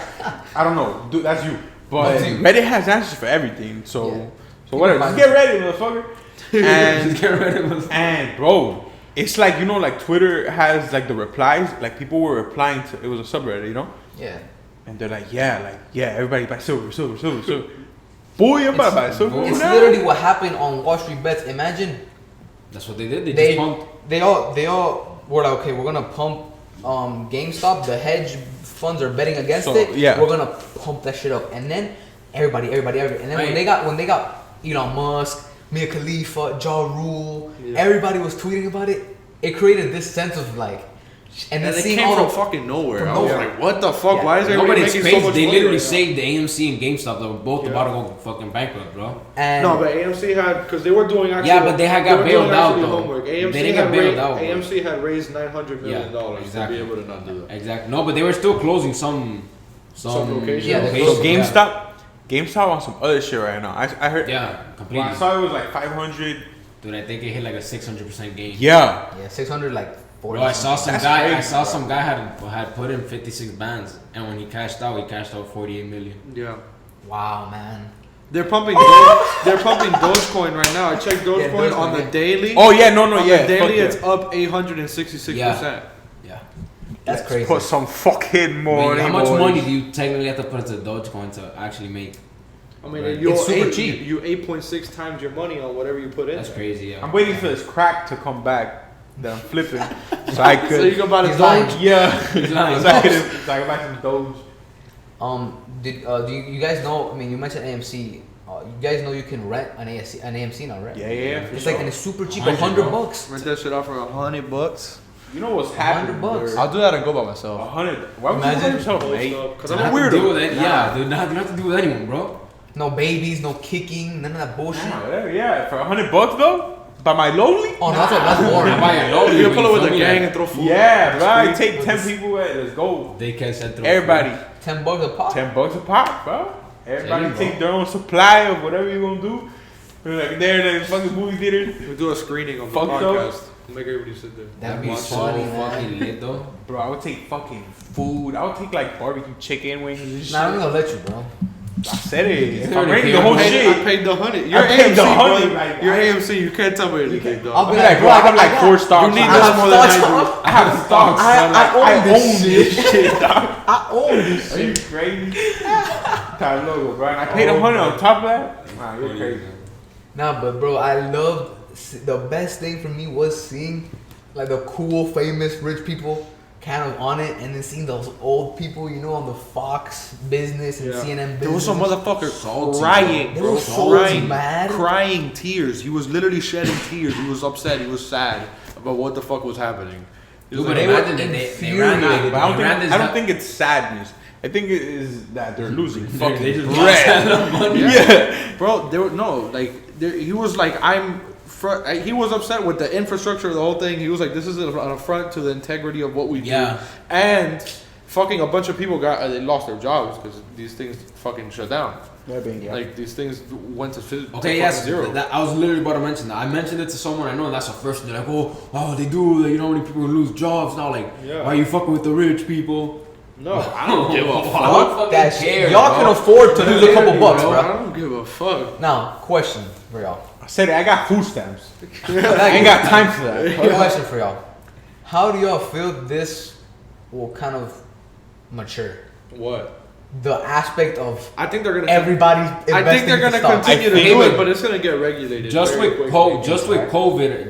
I don't know. Dude, that's you. But That's you. Reddit has answers for everything. So, Yeah. so whatever. Just get ready, motherfucker. And Just get rid of us. and bro, It's like, you know, like Twitter has like the replies. Like people were replying to, it was a subreddit, you know? Yeah. And they're like, yeah, everybody buy silver. Boy, I'm about to buy silver. It's now. literally what happened on Wall Street Bets. Imagine. That's what they did. They just pumped. They all were like, okay, we're gonna pump GameStop. The hedge funds are betting against it. Yeah. We're gonna pump that shit up, and then everybody. And then when they got Elon Musk, Mia Khalifa, Ja Rule, everybody was tweeting about it. It created this sense of like, and then they seeing came all from fucking nowhere. from I was nowhere. like, what the fuck? Yeah. Why is No, everybody but it's making crazy. so much They money literally right now? saved the AMC and GameStop that were both about to go fucking bankrupt, bro. and No, but AMC had, because they were doing actually. Yeah, but they had got were bailed doing out, actually though. Homework. They AMC didn't had get bailed out, bro. AMC had raised $900 million exactly. to be able to not do that. Exactly. No, but they were still closing some locations. Yeah, locations. So GameStop on some other shit right now. I heard. Yeah, completely. Well, I saw it was like 500. Dude, I think it hit like a 600% gain. Yeah. 600 like 40. Bro, I saw some That's guy. crazy, I saw bro. some guy had put in 56 bands, and when he cashed out 48 million. Yeah. Wow, man. They're pumping Dogecoin right now. I checked Dogecoin Dogecoin, on the yeah. daily. Oh yeah, no, On yeah. the daily, fuck it's up 866%. Yeah. That's crazy. Put some fucking I money. mean, how much boys. money do you technically have to put into Dogecoin to actually make? I mean, Right. you're It's super cheap. You 8.6 times your money on whatever you put in. That's crazy. Yeah. I'm waiting for this crack to come back that I'm flipping, so I could. So you can buy the He's lying. Doge. Yeah. He's lying. so I could buy some Doge. Do you guys know? I mean, you mentioned AMC. You guys know you can rent an AMC now, right? Yeah. It's for like, sure. and it's super cheap, 100 $100. Rent that shit out for $100. You know what's happening? $100. I'll do that and go by myself. 100. Why would you Imagine- put yourself, mate? Because You I'm don't a have to deal weirdo. with it. Yeah, dude. You don't have to deal with anyone, bro. No babies, no kicking, none of that bullshit. Yeah, for $100 though. By my lowly. Oh, no, that's boring. Buy a load, You can pull it with feel a me? gang Like, and throw food. Yeah, bro. I Street. take 10 people. Let's go. they can send through. Everybody. $10 a pop. $10 a pop, bro. Everybody Damn, take bro. their own supply of whatever you gonna do. We're like there in the fucking movie theater. We do a screening on the Fucked up. podcast. Make everybody sit there. That'd be Watch funny, so man. fucking lit though. Bro, I would take fucking food. I would take like barbecue chicken wings and shit. Nah, I'm gonna let you, bro. I said it. If I'm already rating paid. the whole I shit. paid the 100. You're paid AMC, the 100, brother. like, You're I- AMC. You can't tell me anything, I'll dog. be I'm like, bro, I have like 4 stocks. You need I this have more than I stocks. I have stocks. I own this shit, dog. I own this Are you shit. crazy? Time logo, bro. And I paid 100 on top of that. Nah, you're crazy. Nah, but bro, I loved. The best thing for me was seeing like the cool, famous, rich people kind of on it, and then seeing those old people, you know, on the Fox Business and Yeah. CNN Business. There was some motherfucker Salty, crying, They bro. were salty, Crying, mad. crying tears. He was literally shedding tears. He was upset. He was sad about what the fuck was happening. He was Dude, but like, they were imagine that they infuriated. ran But I they ran this. don't think it's sadness. I think it is that they're losing they fucking just bread. lost money. Yeah. bro, there were no like. He was like, he was upset with the infrastructure of the whole thing. He was like, this is an affront to the integrity of what we Yeah. do. And fucking a bunch of people they lost their jobs because these things fucking shut down. Like these things went to Okay, to yes, fucking zero. I was literally about to mention that. I mentioned it to someone I know, and that's the first thing. They're like, oh, they do. Like, you know how many people lose jobs now? Like, Yeah. why are you fucking with the rich people? No, I don't give a fuck. Fuck that shit. care, Y'all bro. can afford to lose a couple Literally, bucks, bro. I bro. don't give a fuck. Now, question for y'all. I said it, I got food stamps. I ain't got time for that. Question for y'all. How do y'all feel this will kind of mature? What? The aspect of I think they're gonna. everybody I think they're investing gonna into stocks. continue to think do it- it, but it's gonna get regulated. Just very with quickly. COVID,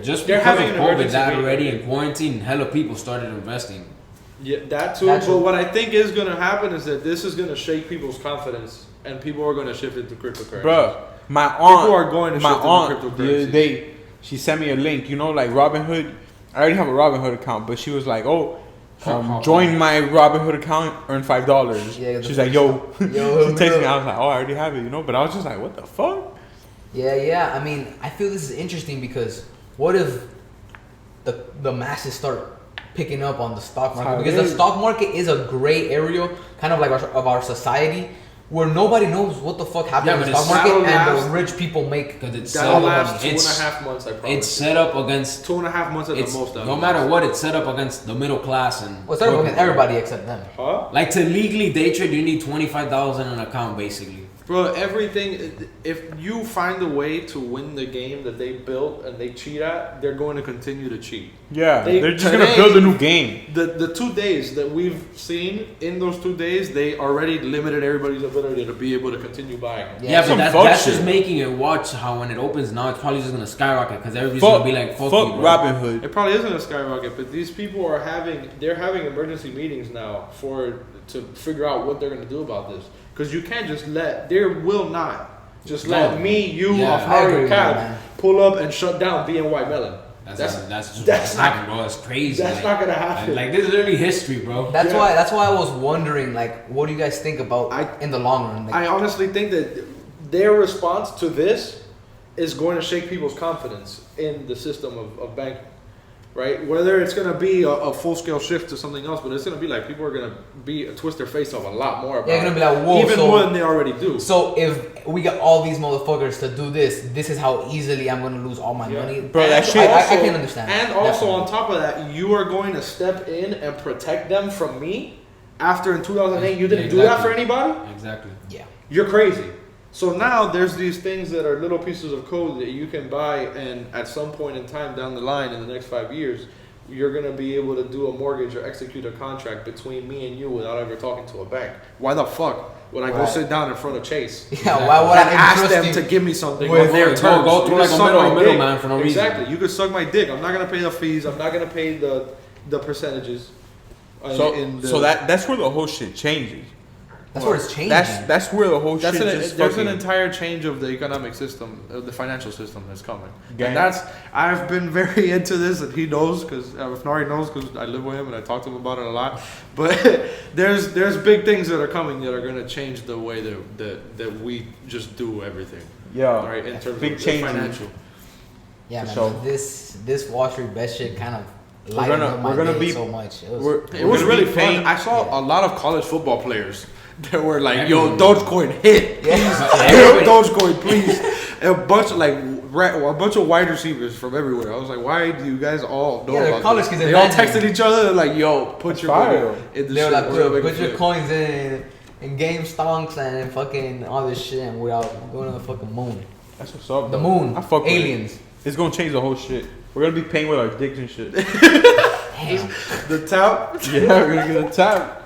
just They're because having of an COVID, emergency that meeting. already in quarantine, hella people started investing. Yeah, that too. That too. But what I think is gonna happen is that this is gonna shake people's confidence, and people are gonna shift into cryptocurrency. Bro, my aunt. People are going to my shift into aunt the cryptocurrencies. other day, she sent me a link. You know, like Robinhood. I already have a Robinhood account, but she was like, "Oh, join my Robinhood account, earn $5." Yeah, She's like, "Yo," Yo, she texted me. I was like, "Oh, I already have it," you know. But I was just like, "What the fuck?" Yeah. I mean, I feel this is interesting because what if the masses start picking up on the stock how market? it Because the is. stock market is a gray area, kind of like of our society, where nobody knows what the fuck happened Yeah, in the but stock it's- market, that'll and last- the rich people make. Because it's That'll set last up, 2.5 months. I promise. it's set up against 2.5 months at the it's most. no matter what, it's set up against the middle class and Well, it's not against everybody except them. Huh? Like to legally day trade, you need $25,000 in an account basically. Bro, everything. If you find a way to win the game that they built and they cheat at, they're going to continue to cheat. Yeah, they're just gonna build a new game. The 2 days that we've seen, in those 2 days, they already limited everybody's ability to be able to continue buying. Yeah, but Some that's just shit. making it. Watch how when it opens now, it's probably just gonna skyrocket because everybody's gonna be like, "Fuck you, bro." Robin Hood. It probably isn't a skyrocket, but these people are having emergency meetings now to figure out what they're gonna do about this. Because you can't just let let me, you, Yeah, off I agree Mario with you, Cab man. pull up and shut down BNY Mellon. That's that's not- happening, bro. It's crazy. That's not gonna happen. Like this is literally history, bro. That's Yeah. why I was wondering, like, what do you guys think about in the long run? Like, I honestly think that their response to this is going to shake people's confidence in the system of banking. Right? Whether it's going to be a full-scale shift to something else, but it's going to be like people are going to twist their face off a lot more about they're gonna be like, whoa, even so, more than they already do. So if we got all these motherfuckers to do this, this is how easily I'm gonna lose all my Yeah. money. Bro, that And shit- I can understand. And that. also Definitely. on top of that, you are going to step in and protect them from me. After in 2008, you didn't do that for anybody. Exactly. Yeah. You're crazy. So now there's these things that are little pieces of code that you can buy, and at some point in time down the line, in the next 5 years, you're gonna be able to do a mortgage or execute a contract between me and you without ever talking to a bank. Why the fuck would I go Right. sit down in front of Chase Yeah. Why would and I ask entrust them you to give me something with on their go- terms? go through You like can a suck middle- my middleman dick. for no reason. Exactly. You could suck my dick. I'm not gonna pay the fees. I'm not gonna pay the percentages. So that's where the whole shit changes. That's where it's changing. That's where the whole That's shit an- just there's fucking... an entire change of the economic system, of the financial system that's coming. Gang. And that's... I've been very into this, and he knows, because... if Nari knows, because I live with him, and I talk to him about it a lot. But there's big things that are coming that are going to change the way that we just do everything. Yeah. Right? In terms Big of changes. financial. Yeah, man. So- but this Wall Street bet shit kind of We're lightened gonna- up my we're gonna day be- so much. It was, It was gonna be really fun. paying- I saw a lot of college football players that were like, Everyone. "Yo, Dogecoin hit, Everybody- Dogecoin, please." And a bunch of wide receivers from everywhere. I was like, "Why do you guys all know Yeah, they're about college this?" kids, They all imagine. texted each other. They're like, "Yo, put your fire. money in the they were shit. like, We're gonna make put it your flip." coins in GameStonks and fucking all this shit, and we're out going to the fucking moon. That's what's up. The bro. moon. I fuck with it. Aliens. It's gonna change the whole shit. We're gonna be paying with our dicks and shit. Damn. The tap. Yeah, we're gonna get a tap.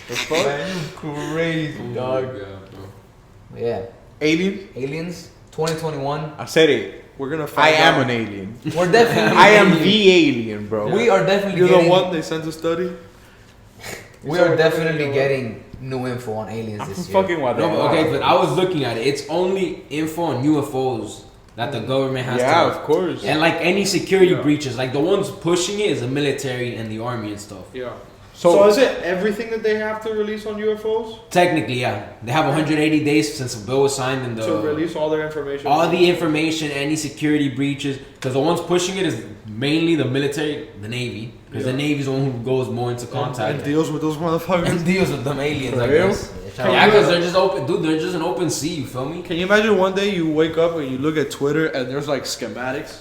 The fuck? Man, you crazy, dog. Yeah. Alien? Aliens, 2021. I said it. We're gonna I find am out. an alien. We're definitely. I am the alien, bro. We are definitely You're getting. the one they sent to study. We are definitely getting new info on aliens I'm this from year. fucking No, but Guatemala. okay, but I was looking at it. It's only info on UFOs that the government has Yeah, to. of course. And like any security Yeah. breaches, like the ones pushing it is the military and the army and stuff. Yeah. So- So is it everything that they have to release on UFOs Technically, yeah, they have 180 days since the bill was signed and to release all their information? all the information, any security breaches, because the ones pushing it is mainly the military, the Navy, because Yeah. the Navy's the one who goes more into and contact. deals with those motherfuckers. And deals with them aliens, For I real? guess. Yeah, because they're just open, dude. They're just an open sea. You feel me? Can you imagine one day you wake up and you look at Twitter and there's like schematics?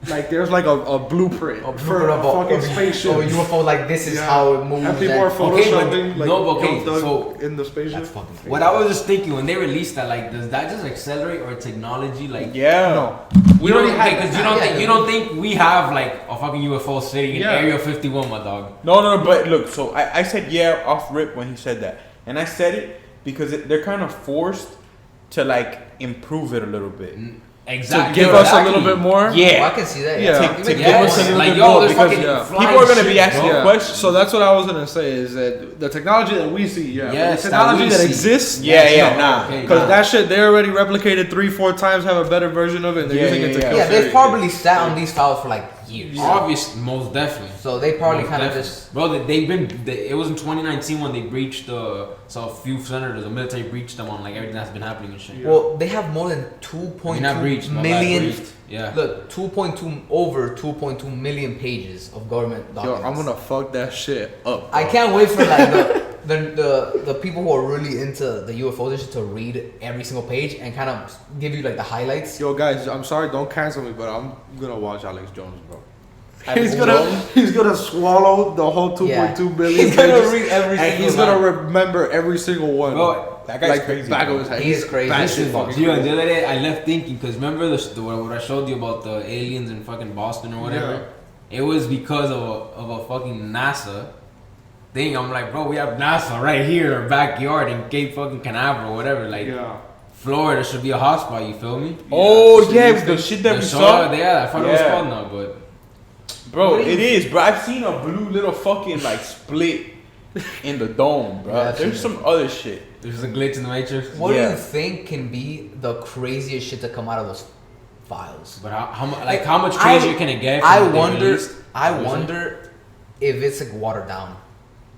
Like there's like a blueprint for a fucking spaceship. Oh, UFO, like this is Yeah. how it moves. And people are Okay, but- photoshopping like no, but okay, Young Thug so- in the spaceship. That's fucking crazy. What I was just thinking when they released that, like, does that just accelerate our technology? Like, yeah. No. we already don't had because that. you don't Yeah. think you don't think we have like a fucking UFO sitting in Yeah. Area 51, my dog. No, but look, so I said yeah off rip when he said that. And I said it because they're kind of forced to like improve it a little bit. Exactly. To give us a little bit more. Oh, I Yeah. can see that. Yeah. Even To if give you us want a little like, bit yo, more there's because fucking yeah, flying people are gonna be shit, asking bro. Yeah. questions. So that's what I was gonna say is that the technology that we see, yeah, but Yes, the that technology we that, see. exists, Yeah, nah. Okay, because nah. that shit they already replicated 3-4 times, have a better version of it, and they're Yeah, using it to yeah, kill. Yeah, they've serial probably killers. sat on these files for like years. Obvious, most definitely. So they probably Most kind of definitely. just. Bro, it was in 2019 when they breached so a few senators, the military breached them on like everything that's been happening and shit. Yeah. Well, they have more than I 2.2 mean, not breached, my bad, million. breached. Yeah. Look, over 2.2 million pages of government Yo, documents. I'm gonna fuck that shit up. I bro. can't wait for like the people who are really into the UFOs and shit to read every single page and kind of give you like the highlights. Yo, guys, I'm sorry, don't cancel me, but I'm gonna watch Alex Jones, bro. He's gonna swallow the whole 2.2 billion. He's gonna pages, read every and single he's gonna line. remember every single one. Bro, That guy's crazy. Back of his head. He's crazy. batshit fucking Dude, crazy. the other day I left thinking because remember what I showed you about the aliens in fucking Boston or whatever. It was because of a fucking NASA thing. I'm like, bro, we have NASA right here in our backyard in Cape fucking Canaveral or whatever. Like, Florida should be a hotspot. You feel me? Oh yeah, the shit that we saw. Yeah, I forgot what it's called now, but bro, it is, bro. I've seen a blue little fucking like split in the dome, bro. Yeah, There's some other shit. there's a glitch in the matrix. What do you think can be the craziest shit to come out of those files? But how much crazier can it get? from I what they wonder. released? I wonder if it's like watered down.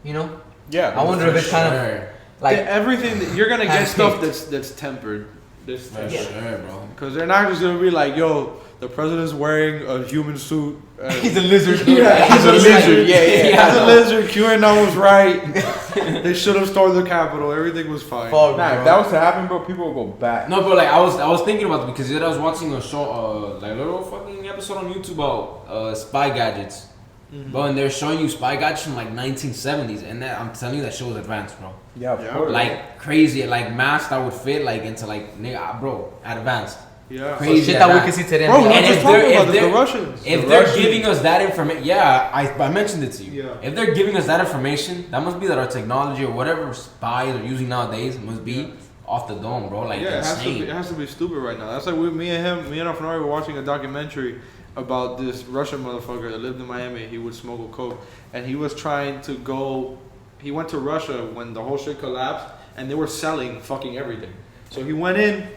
You know? Yeah. I wonder if it's kind of like everything that you're gonna get Hand stuff picked. that's tempered. For sure, bro. Because they're not just gonna be like, yo, the president's wearing a human suit. he's a lizard. Yeah, he's a lizard. Yeah. He's a lizard. QAnon was right. They should have stormed the Capitol. Everything was fine. Fuck, Nah, if that was to happen, bro, people would go back. No, but like I was thinking about it because I was watching a show, like a little fucking episode on YouTube about spy gadgets. Bro, and they're showing you spy gadgets from like 1970s, and that I'm telling you that show was advanced, bro. Yeah, of course. Like crazy, like masks that would fit like into like nigga, bro, advanced. Yeah. Crazy So shit that we advanced. can see today. Bro, we were And just if talking they're- about if the they're- Russians. If The they're Russians. giving us that information, yeah, I mentioned it to you. Yeah. If they're giving us that information, that must be that our technology or whatever spies are using nowadays must be off the dome, bro. Like Yeah, insane. it has to be stupid right now. That's like me and Alfonari were watching a documentary about this Russian motherfucker that lived in Miami. He would smoke a coke, and he was trying to go. He went to Russia when the whole shit collapsed, and they were selling fucking everything. So he went in,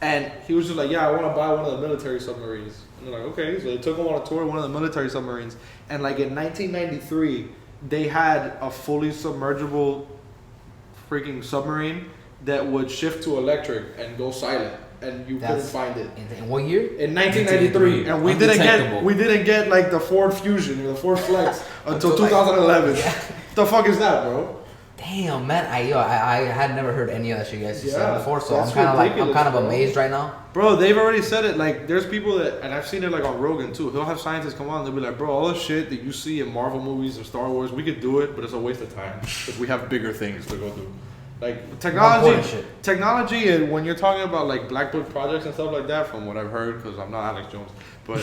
and he was just like, "Yeah, I want to buy one of the military submarines." And they're like, "Okay." So they took him on a tour of one of the military submarines, and like in 1993, they had a fully submergible freaking submarine that would shift to electric and go silent, and you couldn't find it. In what year? In 1993, and we didn't get like the Ford Fusion or the Ford Flex until 2011. The fuck is that, bro? Damn, man, I had never heard any of that shit you guys said Yeah, before, so that's I'm kind of ridiculous, bro. amazed right now. Bro, they've already said it. Like, there's people that, and I've seen it like on Rogan too. He'll have scientists come on, and they'll be like, "Bro, all the shit that you see in Marvel movies or Star Wars, we could do it, but it's a waste of time because we have bigger things to go do." Like technology, and when you're talking about like Black Book projects and stuff like that, from what I've heard, because I'm not Alex Jones, but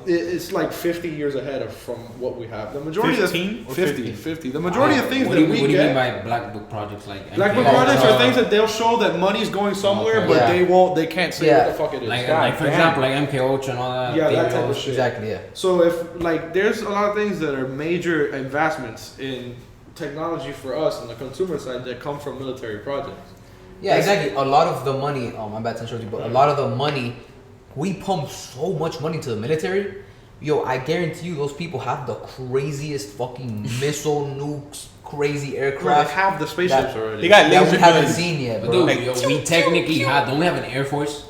it's like 50 years ahead from what we have. The majority 15 of 50. The majority of things what that do you we mean get. by Black Book projects like Black Book MK projects Ultra? are things that they'll show that money's going somewhere, Okay. but they can't say what the fuck it is. Like for example, like MK Ultra and all that. Yeah, that videos. type of shit. Exactly, yeah. So if like there's a lot of things that are major investments in technology for us on the consumer side that come from military projects. Yeah, exactly. A lot of the money, oh my bad to interrupt you, but a lot of the money, we pump so much money to the military. Yo, I guarantee you those people have the craziest fucking missile nukes, crazy They aircraft have the spaceships already. They got that laser we haven't guns. seen yet, But bro. dude, yo, we technically have. Don't we have an Air Force?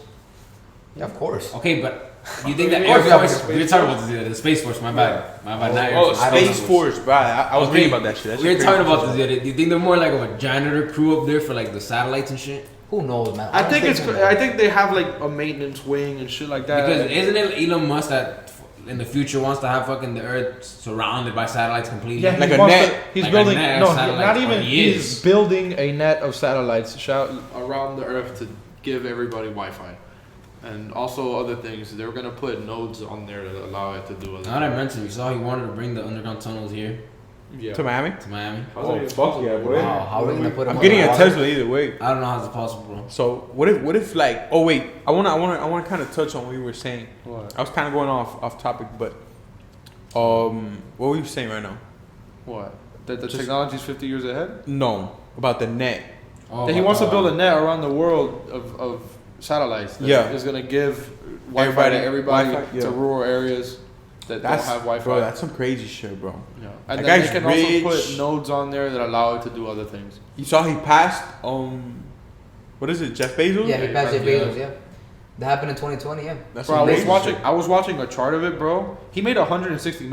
Yeah, of course. Okay, but you think that Yeah, Air we have Force? a We were talking about the Space Force. My bad. My bad. Not Air Oh, Force. Space Force, bro. I was reading about that shit. We were talking about this the other day. Do you think they're more like of a janitor crew up there for like the satellites and shit? Who knows, man? I don't think who knows. I think they have like a maintenance wing and shit like that. Because isn't it Elon Musk that in the future wants to have fucking the Earth surrounded by satellites completely? Yeah, Like he a wants net. to- he's Like a building. net No, of satellites, not or even. he He's is. building a net of satellites around the Earth to give everybody Wi-Fi, and also other things. They're gonna put nodes on there to allow it to do other. Now that I mentioned, you saw he wanted to bring the underground tunnels here Yeah. To Miami? to Miami. How's Oh, that even fuck possible? yeah, boy. Wow, how are we gonna put them I'm on getting the a water? Tesla either way. I don't know how it's possible, bro. So what if like? Oh wait, I wanna kind of touch on what you were saying. What? I was kind of going off topic, but what were you saying right now? What? That the Just- technology's 50 years ahead? No, about the net. Oh, That he wants to build a net around the world of satellites. That Yeah. is gonna give Wi-Fi to everybody Wi-Fi, yeah. to rural areas that That's don't have Wi-Fi. bro. That's some crazy shit, bro. Yeah. And That then guy's they can rich. also put nodes on there that allow it to do other things. You saw he passed. What is it? Jeff Bezos. Yeah, he passed Jeff Yeah. Bezos, yeah. That happened in 2020, yeah. That's Bro, some I was crazy watching. shit. I was watching a chart of it, bro. He made $60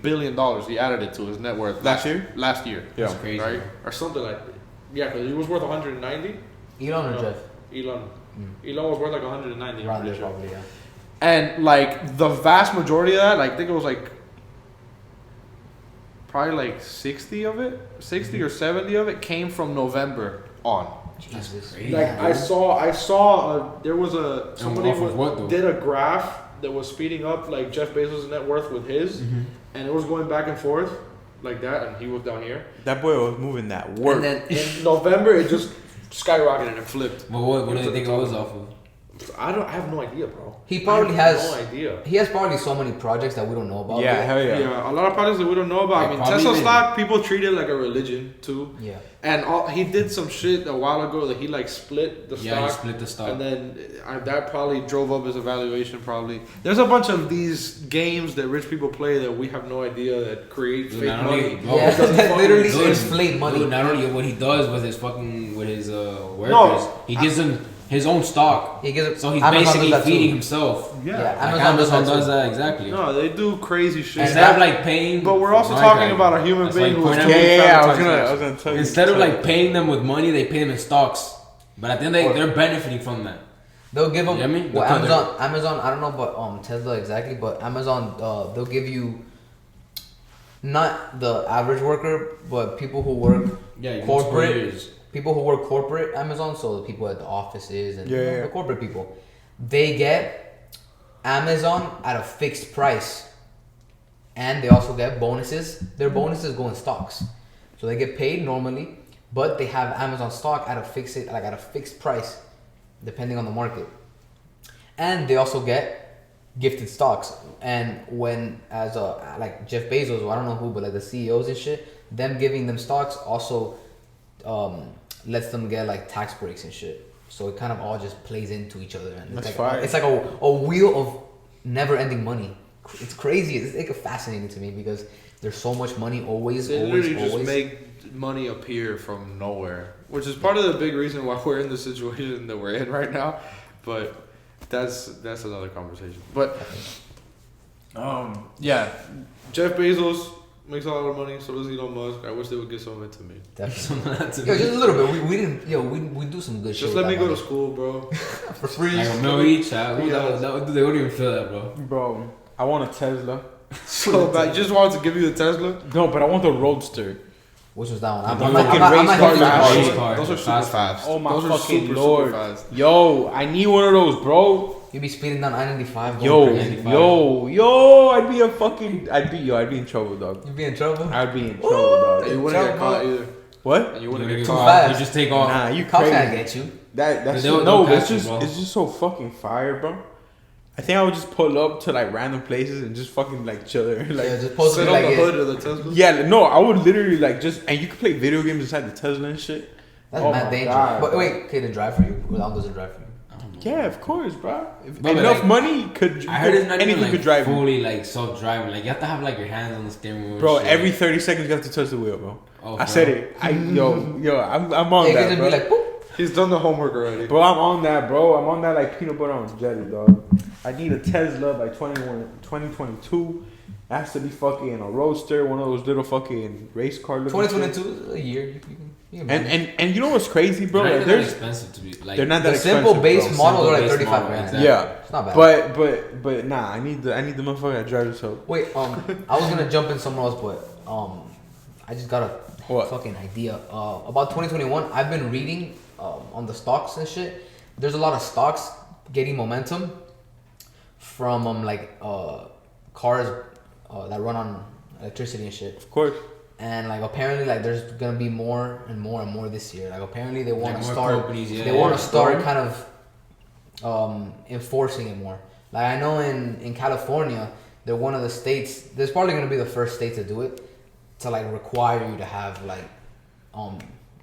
billion. He added it to his net worth Last year? Last year, Yeah. That's crazy. right, or something like that. Yeah, because he was worth 190. Elon or No. Jeff? Elon. Mm. Elon was worth like 190. I'm Around pretty there, sure. probably, yeah. And like the vast majority of that, like I think it was like probably like 60 of it, 60 or 70 of it came from November on. Jesus. crazy. Like Yeah, I saw there was somebody off of what, though? did a graph that was speeding up like Jeff Bezos' net worth with his, and it was going back and forth like that, and he was down here. That boy was moving that work. And then in November, it just skyrocketed and flipped. But what do you think it was off of? I have no idea, bro. He probably I have has. no idea. He has probably so many projects that we don't know about. yeah, yet. hell yeah. Yeah, a lot of projects that we don't know about. Like, I mean, probably Tesla even- stock, people treat it like a religion too. Yeah. And he did some shit a while ago that he like split the Yeah, stock. he split the stock. And then that probably drove up his evaluation. Probably there's a bunch of these games that rich people play that we have no idea that create Dude, fake not money. only- no, Yeah, Because that literally fucking- Dude, inflate money. Dude, not only what he does with his workers, he gives them his own stock. He gives. So he's Amazon basically does that feeding too. himself. Yeah. Yeah, Like Amazon Amazon does too. that exactly. No, they do crazy shit. Instead of like paying, But we're also my talking guy. about a human That's being like who was point Yeah, out- I was gonna tell you. Instead of like paying them with money, they pay them in stocks. But at the end, they're benefiting from that. They'll give them. You know what I mean? Well, Because Amazon. I don't know, but Tesla exactly. But Amazon, they'll give you. Not the average worker, but people who work corporate. People who work corporate Amazon, so the people at the offices and the corporate people, they get Amazon at a fixed price, and they also get bonuses. Their bonuses go in stocks, so they get paid normally, but they have Amazon stock at a fixed price, depending on the market, and they also get gifted stocks. And when as like Jeff Bezos, or I don't know who, but like the CEOs and shit, them giving them stocks also lets them get like tax breaks and shit. So it kind of all just plays into each other, and That's it's fire. like a wheel of never-ending money. It's crazy. It's like fascinating to me because there's so much money always. They always, literally just always. make money appear from nowhere, which is part of the big reason why we're in the situation that we're in right now. But that's another conversation. But yeah, Jeff Bezos makes a lot of money. So does Elon Musk. I wish they would give some of it to me. Definitely. Yo, just a little bit. We didn't. Yo, we do some good shit. Just with let me that go money. to school, bro. for free. Like a mill each. They wouldn't even feel that, bro. Bro, I want a Tesla. So bad. You just wanted to give you the Tesla. No, but I want the Roadster. Which was that one? The I'm fucking not race car hitting fast. the Race shit. car. Those are super Fast. fast. Oh my Those are fucking super, lord. super fast. Yo, I need one of those, bro. You be speeding down I-95. going Yo, crazy. yo, I'd be in trouble, dog. You be in trouble. I'd be in trouble, dog. And you wouldn't get caught either. What? And you You wouldn't get get too caught. fast. You just take off. Nah, you Cops can't crazy. get you. That's They'll no, catch it's you, just bro. it's just so fucking fire, bro. I think I would just pull up to like random places and just fucking like chill there. Yeah, Like, just post Sit it on like the it. hood of the Tesla. yeah, no, I would literally like just and you can play video games inside the Tesla and shit. That's Oh mad my dangerous. God, But bro. wait, okay, to drive for you. How does it drive for you? Yeah, of course, bro. If But enough like, money could I heard it's not anything even like could drive you. fully like self-driving. Like you have to have like your hands on the steering wheel. and Bro, shit. every 30 seconds you have to touch the wheel, bro. Oh, I bro. said it. I'm on Yeah, that, because bro. it'd be like, boop. He's done the homework already. Bro, I'm on that, bro. I'm on that like peanut butter on jelly, dog. I need a Tesla by 2022. It has to be fucking a Roadster, one of those little fucking race car looking 2022 is a year. You can And you know what's crazy, bro? They're Like, not that there's expensive to be like. they're not that the simple expensive, base bro. models are like Simple base 35 model, grand. exactly. Yeah, It's not bad. but nah, I need the motherfucker that drives itself. Wait, I was gonna jump in somewhere else, but I just got a What? fucking idea. About 2021, I've been reading on the stocks and shit. There's a lot of stocks getting momentum from cars that run on electricity and shit. Of course. And like apparently like there's gonna be more and more and more this year. Like apparently they want Like to more start. companies, yeah. They want to start Bro. kind of enforcing it more. Like I know in California, they're one of the states. There's probably gonna be the first state to do it, to like require you to have like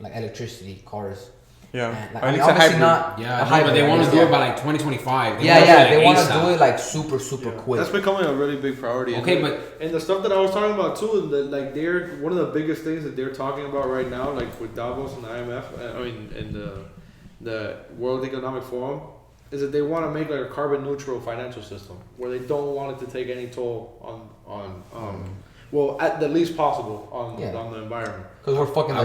electricity cars. Yeah. And, like, Or I at mean, least a obviously hybrid. not. Yeah, a no, hybrid, but they want to right? do it by like 2025. They want want to to do it like super quick. That's becoming a really big priority. Okay, and but and the stuff that I was talking about too, like they're one of the biggest things that they're talking about right now, like with Davos and IMF, and the World Economic Forum, is that they want to make like a carbon neutral financial system where they don't want it to take any toll on Well, at the least possible on the environment. Because we're fucking. I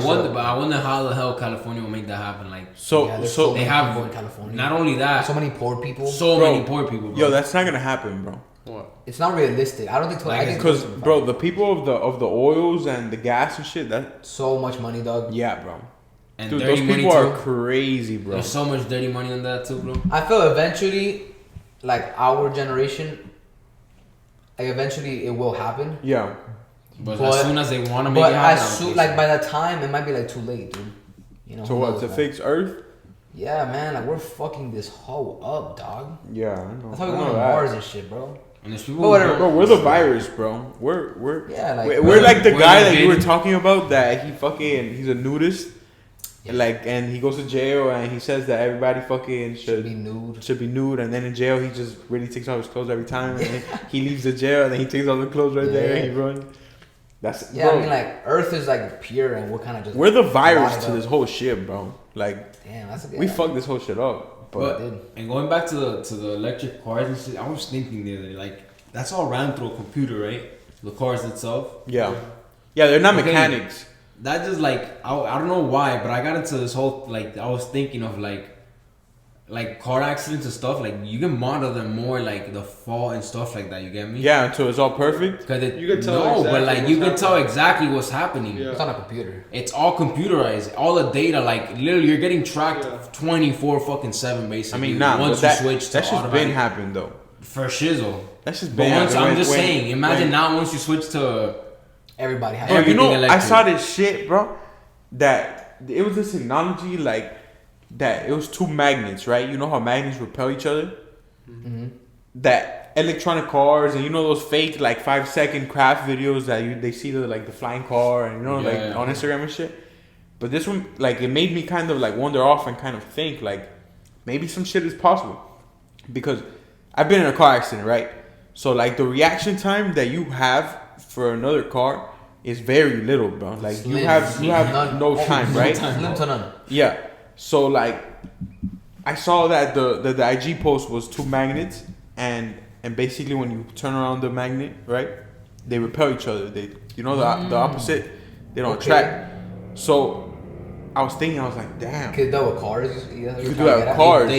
wonder how the hell California will make that happen. Like, So they have people in California. Not only that, so many poor people. Many poor people. Bro. Yo, that's not gonna happen, bro. What? It's not realistic. I don't think. Because bro, the people of the oils and the gas and shit, that so much money, dog. yeah, bro. And Dude, dirty those people money are too. crazy, bro. There's so much dirty money on that too, bro. I feel eventually, like our generation, like eventually it will happen. Yeah. But as soon as they want to make it But happen, as soon, like by that time, it might be like too late, dude. You know. So what? To fix Earth? Yeah, man. Like we're fucking this hoe up, dog. Yeah, I know. That's how we're going to Mars and shit, bro. and there's people. But whatever, Bro, we're the virus, bro. We're Yeah, like we're like the we're guy that you were invaded. talking about that he's a nudist, and he goes to jail and he says that everybody fucking should be nude. should be nude, and then in jail he just really takes off his clothes every time, and then he leaves the jail and then he takes off the clothes right there and he runs. That's Yeah, bro, I mean, like Earth is like pure, and we're kind of just. we're the virus rotted to up. this whole shit, bro. Like Damn, that's a good. we fucked this whole shit up, But Dude. and going back to the electric cars and shit, I was thinking the other day, like that's all ran through a computer, right? The cars itself. yeah, they're not Okay. mechanics. That just like I don't know why, but I got into this whole like I was thinking of like car accidents and stuff. Like you can model them more, like the fall and stuff like that. You get me? Yeah, until it's all perfect. Cause You can tell no, but exactly like what's you can happening. tell exactly what's happening. Yeah. It's on a computer. It's all computerized. All the data, like literally, you're getting tracked Yeah. 24/7 basically. I mean, nah, once but you switch to that's just automatic. been happened though. For shizzle. That's just But been once, happened. I'm just When- saying, imagine when- now once you switch to Everybody has. Bro, you everything know, I electric. saw this shit, bro. That it was this technology like that. It was two magnets, right? You know how magnets repel each other. Mm-hmm. That electronic cars and you know those fake like 5-second craft videos that they see the flying car and you know Yeah. on Instagram and shit. But this one, like, it made me kind of like wander off and kind of think like maybe some shit is possible because I've been in a car accident, right? So like the reaction time that you have for another car is very little, bro. Like you Slim. have None. no time, no right? time. Slim to none. Yeah. So like, I saw that the IG post was two magnets, and basically when you turn around the magnet, right, they repel each other. They, you know, the opposite, they don't Okay. attract. So I was thinking, I was like, damn, Could that with cars? you could do that with cars.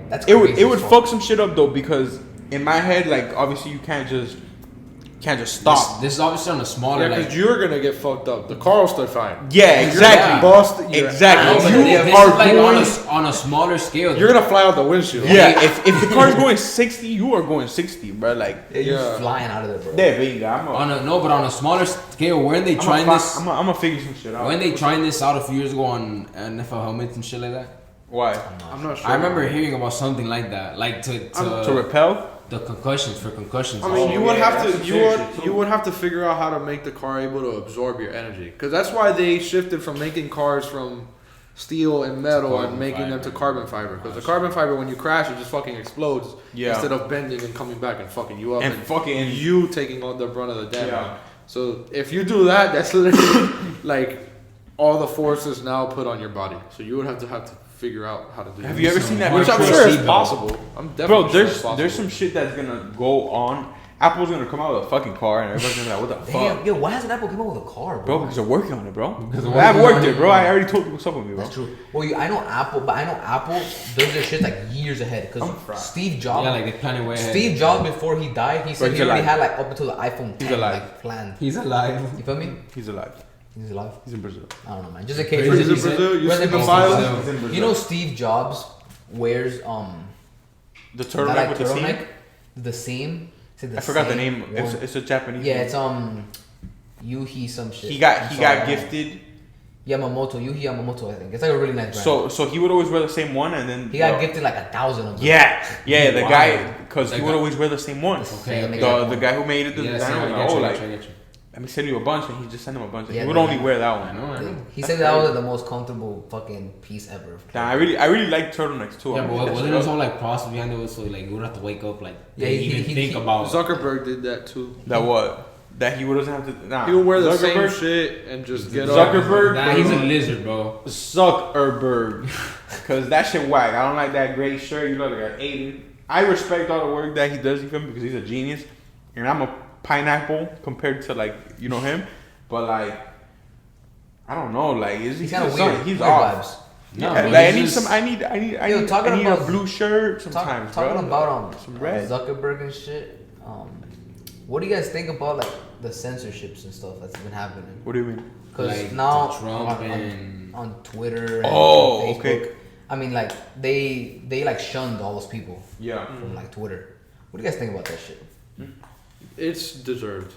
That's It would crazy it would as fuck some shit up though because in my head, like obviously you can't just stop. This is obviously on a smaller Yeah, like. because you're gonna get fucked up. The car will start fine. Yeah, If exactly. You're busted, you're Exactly. out. but You this are is like going- on a smaller scale. You're gonna fly out the windshield. Yeah, if the car's going 60, you are going 60, bro. Like, Yeah, you're Yeah. flying out of there, bro. there, baby. I'm but on a smaller scale, weren't they trying this? I'm gonna figure some shit out. When they trying this out a few years ago on NFL helmets and shit like that? Why? I'm not sure. I remember hearing about something like that, like To repel? the concussions for concussions. I mean, Oh, you would yeah, have that's to some you serious would shit, too. you would have to figure out how to make the car able to absorb your energy, because that's why they shifted from making cars from steel and metal Carbon and making them to fiber. carbon fiber. Because the carbon fiber, when you crash, it just fucking explodes Yeah. instead of bending and coming back and fucking you up And fucking- you taking on the brunt of the damage. Yeah. So if you do that, that's literally like all the forces now put on your body. So you would have to figure out how to do. Have that. you ever seen that? Which I'm picture? sure is Seatbelt. possible. I'm definitely Bro, sure there's it's possible. there's some shit that's gonna go on. Apple's gonna come out with a fucking car, and everybody's gonna be like, "What the Damn, fuck, yo, why hasn't Apple come up with a car, bro?" bro? Because they're working on it, bro. Because they're I haven't working worked on it, it. bro. I already told you what's up with me, bro. That's true. Well, I know Apple, but I know Apple does their shit like years ahead. Because I'm fried. Steve Jobs, yeah, like they plan it way ahead. Steve Jobs before he died, he said Bro, he he's already alive. had like up until the iPhone 10 alive. like planned. He's alive. You feel me? He's alive. He's alive. He's in Brazil. I don't know, man. Just in case. He's He's in He said- Brazil. You Rest see in the peace, files? Brazil. He's in Brazil. You know Steve Jobs wears The that, turtleneck like with the turtleneck, seam. the seam. Is it the I forgot the same name. one? It's a Japanese. Yeah, name. it's Yuhi some shit. He got I'm sorry, gifted. Yamamoto, Yuhi Yamamoto, I think. It's like a really nice brand. So he would always wear the same one, and then He got gifted like 1,000 of them. Yeah, the Wow. guy, because he That would guy- always wear the same one. Okay, Same okay. exact The guy who made it, the Yes, designer, was I like, get oh, you, like, I get you. let me send you a bunch, and he just sent him a bunch. Yeah, He would the- only wear that I one. know, I know. He said that was the most comfortable fucking piece ever. Nah, I really like turtlenecks too. Yeah, I'm but gonna pick wasn't that there shit some up. like process behind it? So like you would have to wake up like Yeah, yeah, he- even he- think he- about. Zuckerberg did that too. That what? That he doesn't have to. Nah, He would wear the same Zuckerberg- shit and just get up. Zuckerberg. Nah, he's a lizard, bro. Zuckerberg. Cause that shit whack. I don't like that gray shirt. You look like an alien. I respect all the work that he does, you feel me? Because he's a genius, and I'm a pineapple compared to like him, but like I don't know, like he's kind of weird. He's weird off. Vibes. No, like I need some. I need a blue shirt sometimes. Talking about some red. Zuckerberg and shit. What do you guys think about like the censorships and stuff that's been happening? What do you mean? Because like now Trump on Twitter and Facebook, okay. I mean, like they like shunned all those people. Yeah. From like Twitter. What do you guys think about that shit? It's deserved.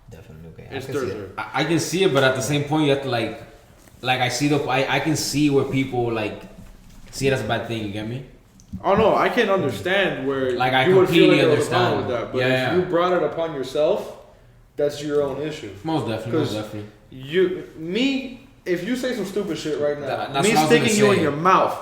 Definitely okay. It's deserved. I can see it, but at the same point, you have to like I see I can see where people like see it as a bad thing. You get me? Oh no, I can understand where like I you would feel like completely there was a problem understand with that. But yeah, if you brought it upon yourself, that's your own issue. Most definitely. If you say some stupid shit right now, that's me what I was sticking gonna you say. in your mouth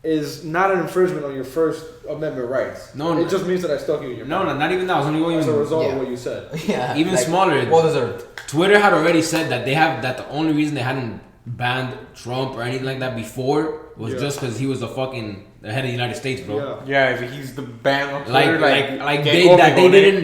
is not an infringement on your First Amendment rights. No, it just means that I stuck you in your mouth. No, not even that. I was only going as a result Yeah. of what you said. Yeah. even like, smaller. Well deserved. Twitter had already said that the only reason they hadn't banned Trump or anything like that before was just because he was the head of the United States, bro. Yeah, if he's the ban on Twitter,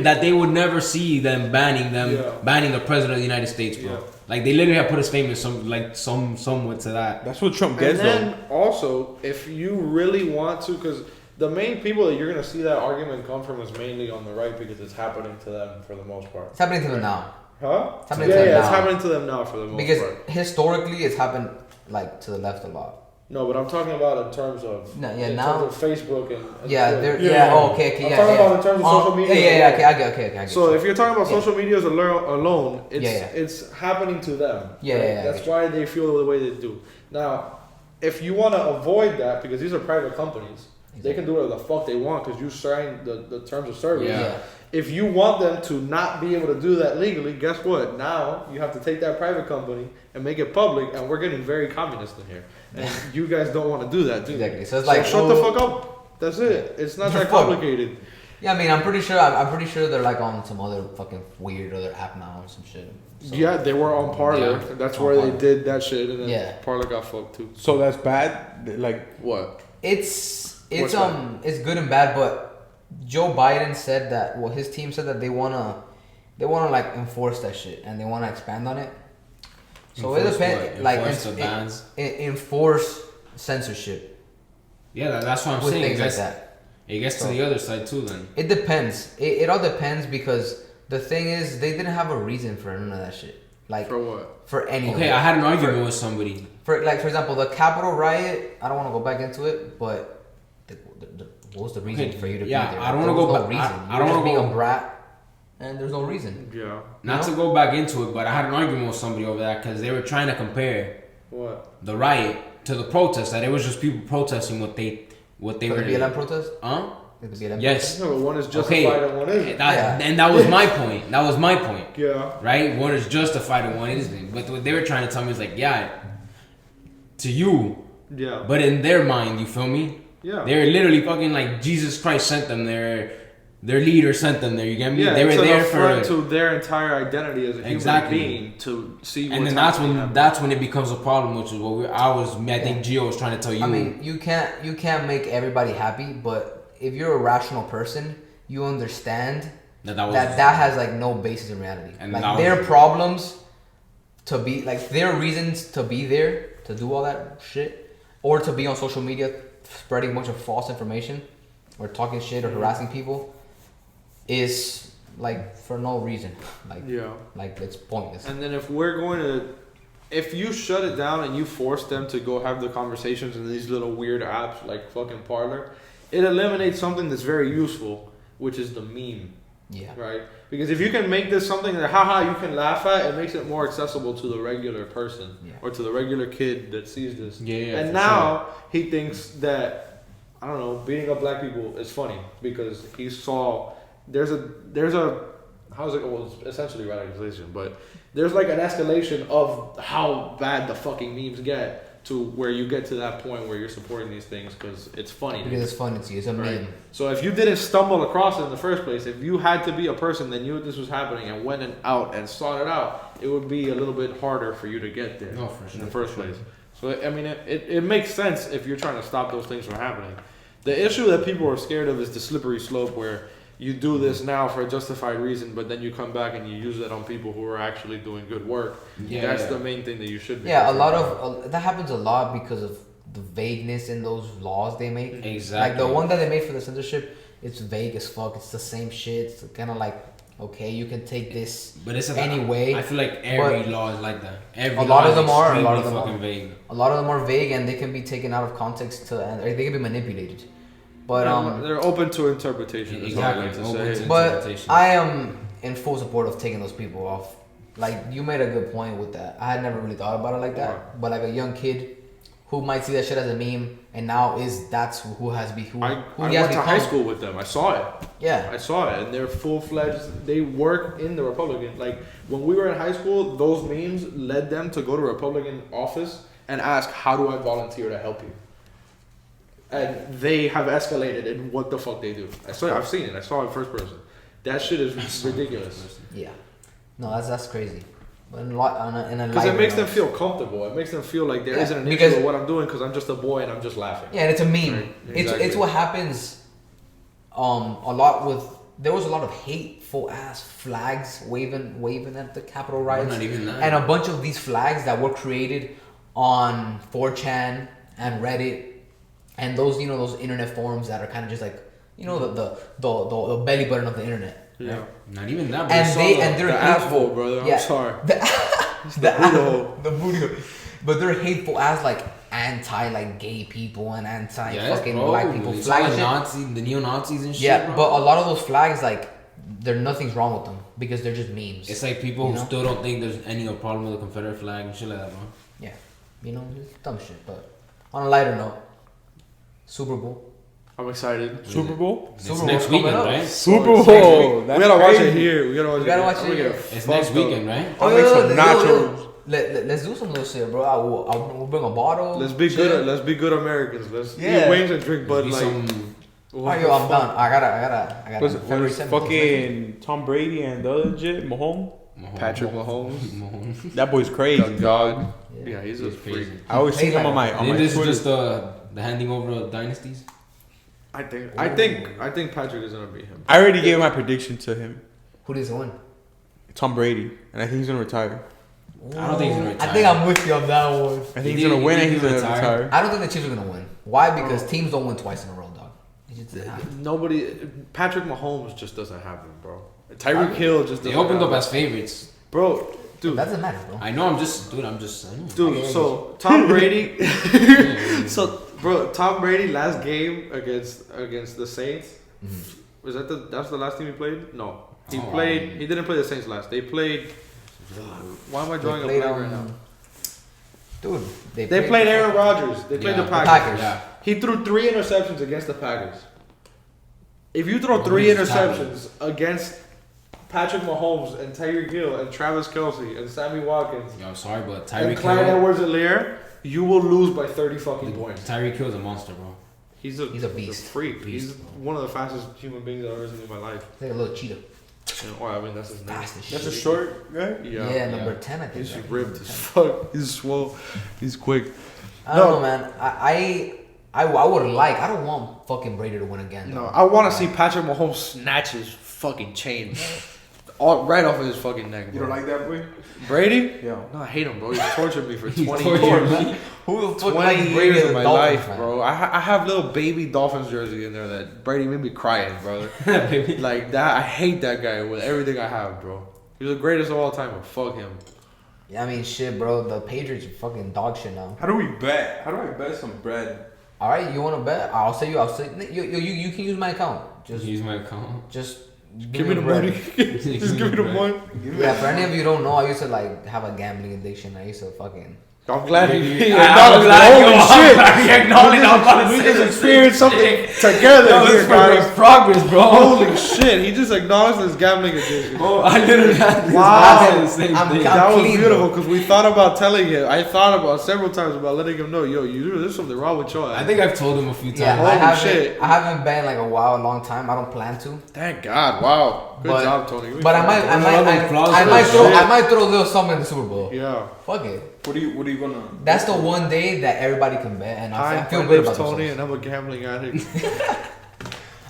that they would never see them banning the president of the United States, bro. Yeah. Like they literally have put a statement somewhat to that. That's what Trump And gets then also, if you really want to, because the main people that you're gonna see that argument come from is mainly on the right because it's happening to them for the most part. It's happening to them now. Huh? It's happening to them It's now. happening to them now for the most Because part. historically, it's happened like to the left a lot. No, but I'm talking about in terms of now terms of Facebook and There. Twitter. Yeah. Oh, okay. I'm Yeah. talking yeah. about in terms of social media. Yeah. Okay. I get. So if you're talking about Yeah. social media alone, it's Yeah. it's happening to them. Yeah, right? yeah, That's why they feel the way they do. Now, if you want to avoid that, because these are private companies, they can do whatever the fuck they want because you signed the terms of service. Yeah. Yeah. If you want them to not be able to do that legally, guess what? Now you have to take that private company and make it public, and we're getting very communist in here. And you guys don't want to do that, do you? Exactly. So it's like shut the fuck up. That's it. It's not You're that fucked. complicated. Yeah, I mean, I'm pretty sure they're like on some other fucking weird other app now or some shit. So, Yeah, they were on Parler. Yeah. That's On where they Parler. did that shit, and then Yeah. Parler got fucked too. So that's bad. Like What? It's What's that? it's good and bad, but Joe Biden said that. Well, his team said that they wanna like enforce that shit and they wanna expand on it. So it Enforce depends. what? Like Enforce the bans? enforce censorship Yeah, that's what I'm with saying. things like that. It gets to So- the other side too, then. It depends. It all depends because the thing is they didn't have a reason for none of that shit. Like For what? for any. Okay, of it. I had an argument with somebody. For example, the Capitol riot. I don't want to go back into it, but what was the reason Okay, for you to yeah, be there? I don't There wanna was go no back- reason. I You don't were just wanna being go- a brat, and there's no reason. Yeah. Not No? to go back into it, but I had an argument with somebody over that because they were trying to compare What? the riot to the protest. That it was just people protesting what they For the were. BLM protest. Huh? The BLM Yes. No, but one is justified Okay. and one isn't. And that was my point. That was my point. Yeah. Right? One is justified and one isn't. But what they were trying to tell me is like, yeah, to you, Yeah. but in their mind, you feel me? Yeah. They were literally fucking like Jesus Christ sent them there. Their leader sent them there. You get me? Yeah, They were it's there an affront for. to their entire identity as a human Exactly. being to see what's And then that's happening. when it becomes a problem, which is what I think Gio was trying to tell you. I mean, you can't make everybody happy, but if you're a rational person, you understand that was that has like no basis in reality. And like that their was- problems to be like their reasons to be there to do all that shit, or to be on social media spreading a bunch of false information or talking shit or harassing people is like for no reason. Like Yeah. like it's pointless. And then if you shut it down and you force them to go have the conversations in these little weird apps like fucking Parler, it eliminates something that's very useful, which is the meme, Yeah. right? Because if you can make this something that haha you can laugh at, it makes it more accessible to the regular person Yeah. or to the regular kid that sees this. Yeah, And for now he thinks that I don't know, beating up black people is funny because he saw there's a how's it well it's essentially radicalization, but there's like an escalation of how bad the fucking memes get to where you get to that point where you're supporting these things because it's funny. Because it's funny to you. It's a Right. meme. So if you didn't stumble across it in the first place, if you had to be a person that knew this was happening and went out and sought it out, it would be a little bit harder for you to get there No, for sure, in the first for sure. place. So I mean, it makes sense if you're trying to stop those things from happening. The issue that people are scared of is the slippery slope where you do this now for a justified reason, but then you come back and you use it on people who are actually doing good work. That's the main thing that you should be. Yeah, a lot of that happens a lot because of the vagueness in those laws they make. Exactly. Like the one that they made for the censorship, it's vague as fuck. It's the same shit. It's kind of like, okay, you can take this, but it's anyway. I feel like every law is like that. A lot of them are. A lot of them fucking vague. A lot of them are vague, and they can be taken out of context and they can be manipulated. But they're open to interpretation. Exactly. But I am in full support of taking those people off. Like, you made a good point with that. I had never really thought about it like that. Right. But like a young kid who might see that shit as a meme, and now that's who has become. I went to high school with them. I saw it. Yeah, I saw it, and they're full-fledged. They work in the Republican. Like, when we were in high school, those memes led them to go to Republican office and ask, "How do I volunteer to help you?" And they have escalated in what the fuck they do. I've seen it. I saw it first person. That shit is ridiculous. Yeah, no, that's crazy. But in a because it makes them feel comfortable. It makes them feel like there isn't an issue with what I'm doing because I'm just a boy and I'm just laughing. Yeah, and it's a meme. Right? Exactly. It's what happens. A lot with there was a lot of hateful ass flags waving at the Capitol riots. Not even that. And a bunch of these flags that were created on 4chan and Reddit and those those internet forums that are kind of just like the belly button of the internet. Yeah. Right? Not even that. And they're the hateful, asshole, brother. Yeah. I'm sorry. The booty hole. But they're hateful as like anti like gay people and anti fucking black people. Flag the neo-Nazis and shit. Yeah, bro. but a lot of those flags like nothing's wrong with them because they're just memes. It's like people who still don't think there's any problem with the Confederate flag and shit like that, bro. Yeah, just dumb shit. But on a lighter note, Super Bowl. I'm excited. Super Bowl? It's next weekend, right? Super Bowl. We gotta watch it here. We gotta watch it here. It's next weekend, right? I'll make some nachos. Let's do some of those shit, bro. We'll bring a bottle. Let's be good. Let's be good Americans. Let's eat wings and drink Bud Light. Alright, yo, I'm done. I gotta. Was fucking Tom Brady and the other legit Mahomes? Patrick Mahomes. That boy's crazy. God. Yeah, he's a freak. I always see him on my this Twitter. is just the handing over of dynasties. I think Patrick is gonna beat him. I already gave my prediction to him. Who does win? Tom Brady, and I think he's gonna retire. I don't think he's gonna retire. I think I'm with you on that one. I think he's gonna win and he's gonna retire. I don't think the Chiefs are gonna win. Why? Because teams don't win twice in a row, dog. Patrick Mahomes just doesn't have him, bro. Tyreek Hill just doesn't. They opened up as favorites, bro. Dude, that doesn't matter, bro. I know. I'm just. Dude, so Tom Brady. Bro, Tom Brady last game against the Saints. Was that's the last team he played? No, he played. He didn't play the Saints last. They played. Why am I drawing a blank right now? Dude, they played Aaron Rodgers. They played the Packers. Yeah. He threw 3 interceptions against the Packers. If you throw 3 interceptions against Patrick Mahomes and Tyreek Hill and Travis Kelce and Sammy Watkins, I'm sorry, but and Tyreek Clyde Hill, Edwards-Helaire, you will lose by 30 fucking points. Tyreek Hill's a monster, bro. He's a beast. He's a freak. He's one of the fastest human beings I've ever seen in my life. He's like a little cheetah. I mean, that's his name. That's a short guy? Yeah, number 10, I think. He's ripped as fuck. He's swole. He's quick. I don't know, man. I would like. I don't want fucking Brady to win again. No, I want to see Patrick Mahomes snatch his fucking chain right off of his fucking neck. Bro. You don't like that boy? Brady? Yeah. No, I hate him, bro. He's tortured me for 20 tortured years. me. Who the fuck 20 likes Brady years as of a my Dolphins life, fan? bro. I have little baby Dolphins jersey in there that Brady made me crying, brother. Like that, I hate that guy with everything I have, bro. He's the greatest of all time, but fuck him. Yeah, I mean, shit, bro. The Patriots are fucking dog shit now. How do we bet? How do I bet some bread? All right, you want to bet? I'll say you can use my account. Just use my account. Just Give me the money. Just give me the money. Yeah, for any of you who don't know, I used to like have a gambling addiction. I used to fucking. I'm glad he I'm glad holy shit. acknowledged. We just experienced something together here, guys. Progress, bro. Holy shit. He just acknowledged his gambling addiction. Oh, I literally had this. Wow. The same I'm thing. That was clean, beautiful bro. because we thought about telling him. I thought about several times about letting him know, there's something wrong with your ass. I think I've told him a few times. Yeah, Holy shit. I haven't been like a long time. I don't plan to. Thank God. Wow. Good job, Tony. But I might throw a little something in the Super Bowl. Yeah. Fuck it. What are you gonna? That's the one day that everybody can bet, and I Hi, feel my good name's about Tony, themselves. and I'm a gambling addict.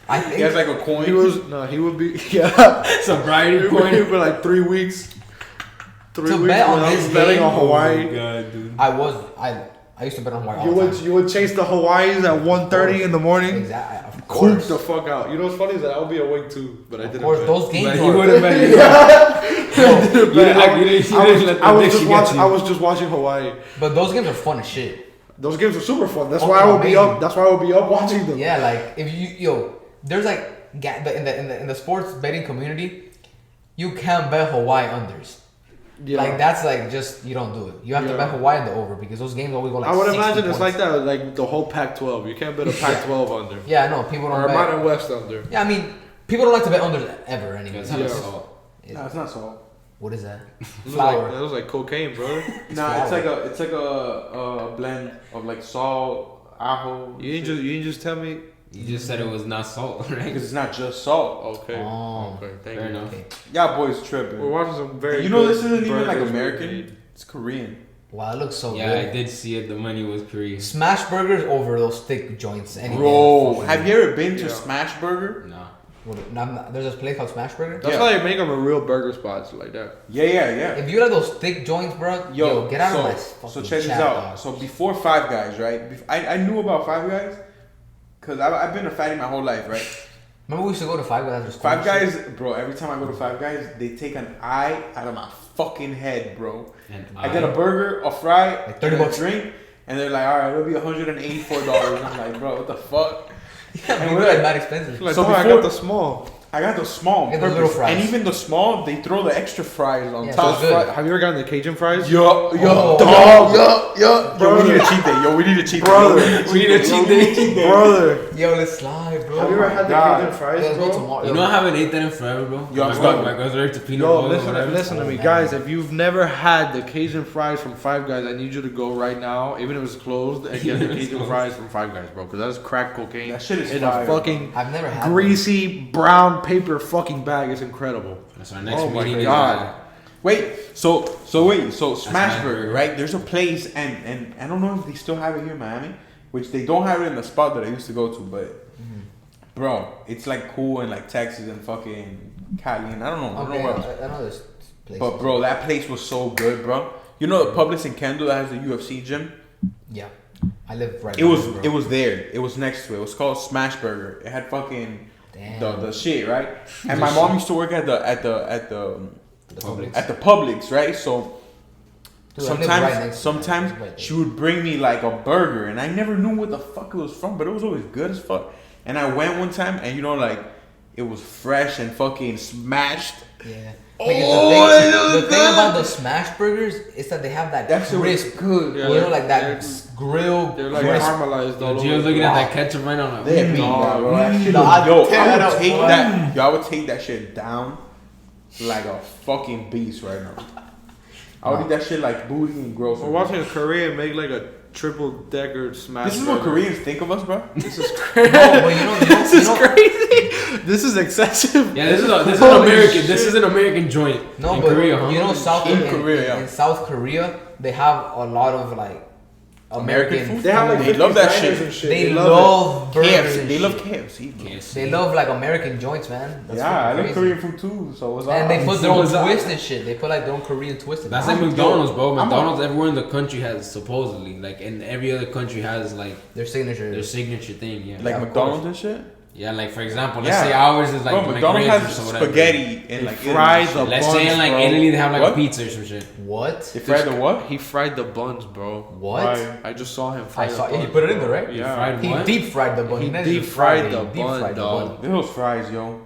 I think He has like a coin. He would be yeah. Sobriety He would point. be like 3 weeks. 3 To weeks bet on without this betting game? on Hawaii. Oh, God, dude. I used to bet on Hawaii all the time. You would chase the Hawaiis at 1:30 in the morning. Exactly. Of Coop course. the fuck out. You know what's funny is that I would be awake too, but I Of didn't. course, bet. those games But he were. would have been. You didn't let I was just I was just watching Hawaii. But those games are fun as shit. Those games are super fun. That's Oh, why I would be amazing. up. That's why I would be up watching them. Yeah, like if there's like in the sports betting community, you can't bet Hawaii unders. Yeah. Like that's like just you don't do it. You have to Yeah. bet Hawaii in the over because those games always go like. I would 60 imagine points. it's like that, like the whole Pac-12. You can't bet a Pac-12 under. Yeah, I know people don't Or a bet. Mountain West under. Yeah, I mean people don't like to bet unders ever anyway. It's Yeah. not salt. No, it's not salt. What is that? It was Flour. That was like cocaine, brother. Nah, it's like a blend of like salt, ajo. You didn't just tell me. You just said it was not salt, right? Because it's not just salt. Okay. Oh. Okay. Thank Fair you. enough. Okay. Y'all boys tripping. We're watching some very. You know good this isn't even like burgers American. being made. It's Korean. Wow, it looks so Yeah, I good. did see it. The money was Korean. Smash burgers over those thick joints. Any day. Bro, Fucking- have you ever been to Yeah. Smash Burger? Nah. There's a place called Smash Burger. That's Yeah. how they make them in real burger spots like that. Yeah. If you like those thick joints, bro, yo, get out of my fucking So check this chat, out. dog. So before Five Guys, right? I knew about Five Guys because I've been a fatty my whole life, right? Remember we used to go to Five Guys after school? Five and shit? Guys, bro. Every time I go to Five Guys, they take an eye out of my fucking head, bro. And I get a burger, a fry, Like 30 and a bucks. drink, and they're like, all right, it'll be $184. I'm like, bro, what the fuck? Yeah, And we we're were like like- mad expensive. Like, So oh, I before- got the small. I got the small, Get the purpose. little fries. And even the small, they throw the extra fries on Yeah, top. so good. Have you ever gotten the Cajun fries? Yo, Oh. dog, Yo, Yo, we need a cheat day. Yo, we need a cheat Brother. day. We need a cheat day. brother. Yo, let's slide, bro. Have you ever had the God. Cajun fries, Let's go bro? tomorrow. You know I haven't ate that in forever, bro. Yo, I'm my starving. God, my girl's allergic to peanut Yo, oil or listen whatever. to me, man. guys. If you've never had the Cajun fries from Five Guys, I need you to go right now, even if it's closed, and get the Cajun fries from Five Guys, bro. Because that's crack cocaine. That shit is in fire, a fucking I've never had greasy brown paper fucking bag. It's incredible. That's our next Oh my meeting. God. So Smash my Burger, burger. right? There's a place, and I don't know if they still have it here in Miami, which they don't have it in the spot that I used to go to, but bro, it's like cool in like Texas and fucking Cali, and I don't know Okay, where else. I know this place. But bro, that place was so good, bro. You know the Publix in Kendall that has the UFC gym? Yeah, I live right. It by was bro. it was there. It was next to it. It was called Smash Burger. It had fucking Damn. the shit, right? And my mom used to work at the Publix. Publix, right? So Dude, I live right next to it. sometimes Right there. she would bring me like a burger, and I never knew what the fuck it was from, but it was always good as fuck. And I went one time, and you know, like it was fresh and fucking smashed. Yeah. Oh, the it thing was about good. the smash burgers is that they have that That shit was crisp, good. Yeah, you know, like that they're- grill. They're like crisp. caramelized all Yo, over. Gio's looking at Wow. that ketchup right now. Like, They had me, Dog. bro. That shit No, was- I'd yo, tear I that would up, take boy. that. Yo, I would take that shit down like a fucking beast right now. I would eat that shit like booty and gross. We're watching a Korean make like a triple decker smash. This is what burger. Koreans think of us, bro. This is crazy. No, but you know, This is crazy. This is excessive. yeah, this is an Holy American. shit. This is an American joint. No, in but Korea, huh? you know, In Korea, yeah. in South Korea, they have a lot of like American American food? They have like They 50 love that diners shit. and shit. They love love burgers. KFC. and They love shit. KFC. Bro. Yes. They love like American joints, man. That's Yeah, I fucking love crazy. Korean food too. So what's And they up? put their own What's up? twist and shit. They put like their own Korean twist. in That's it. like McDonald's, bro. I'm a- McDonald's everywhere in the country has supposedly, like, and every other country has like Their signature. their signature thing. Yeah, Like Yeah, of McDonald's and shit. yeah. Like for example, let's Yeah. say ours is like Bro, McDonald's McRibs has or whatever. spaghetti and They like fry Italy the and shit. Let's say in like Bro. Italy they have like What? a pizza or some shit. What? They fry the what? He fried the buns, bro. What? Why? I just saw him fry I the saw. buns. He put it in there, bro. right? Yeah. fried He what? deep fried the bun. He didn't deep just fried fry it, the he deep bun, fried the dog. Those fries, yo.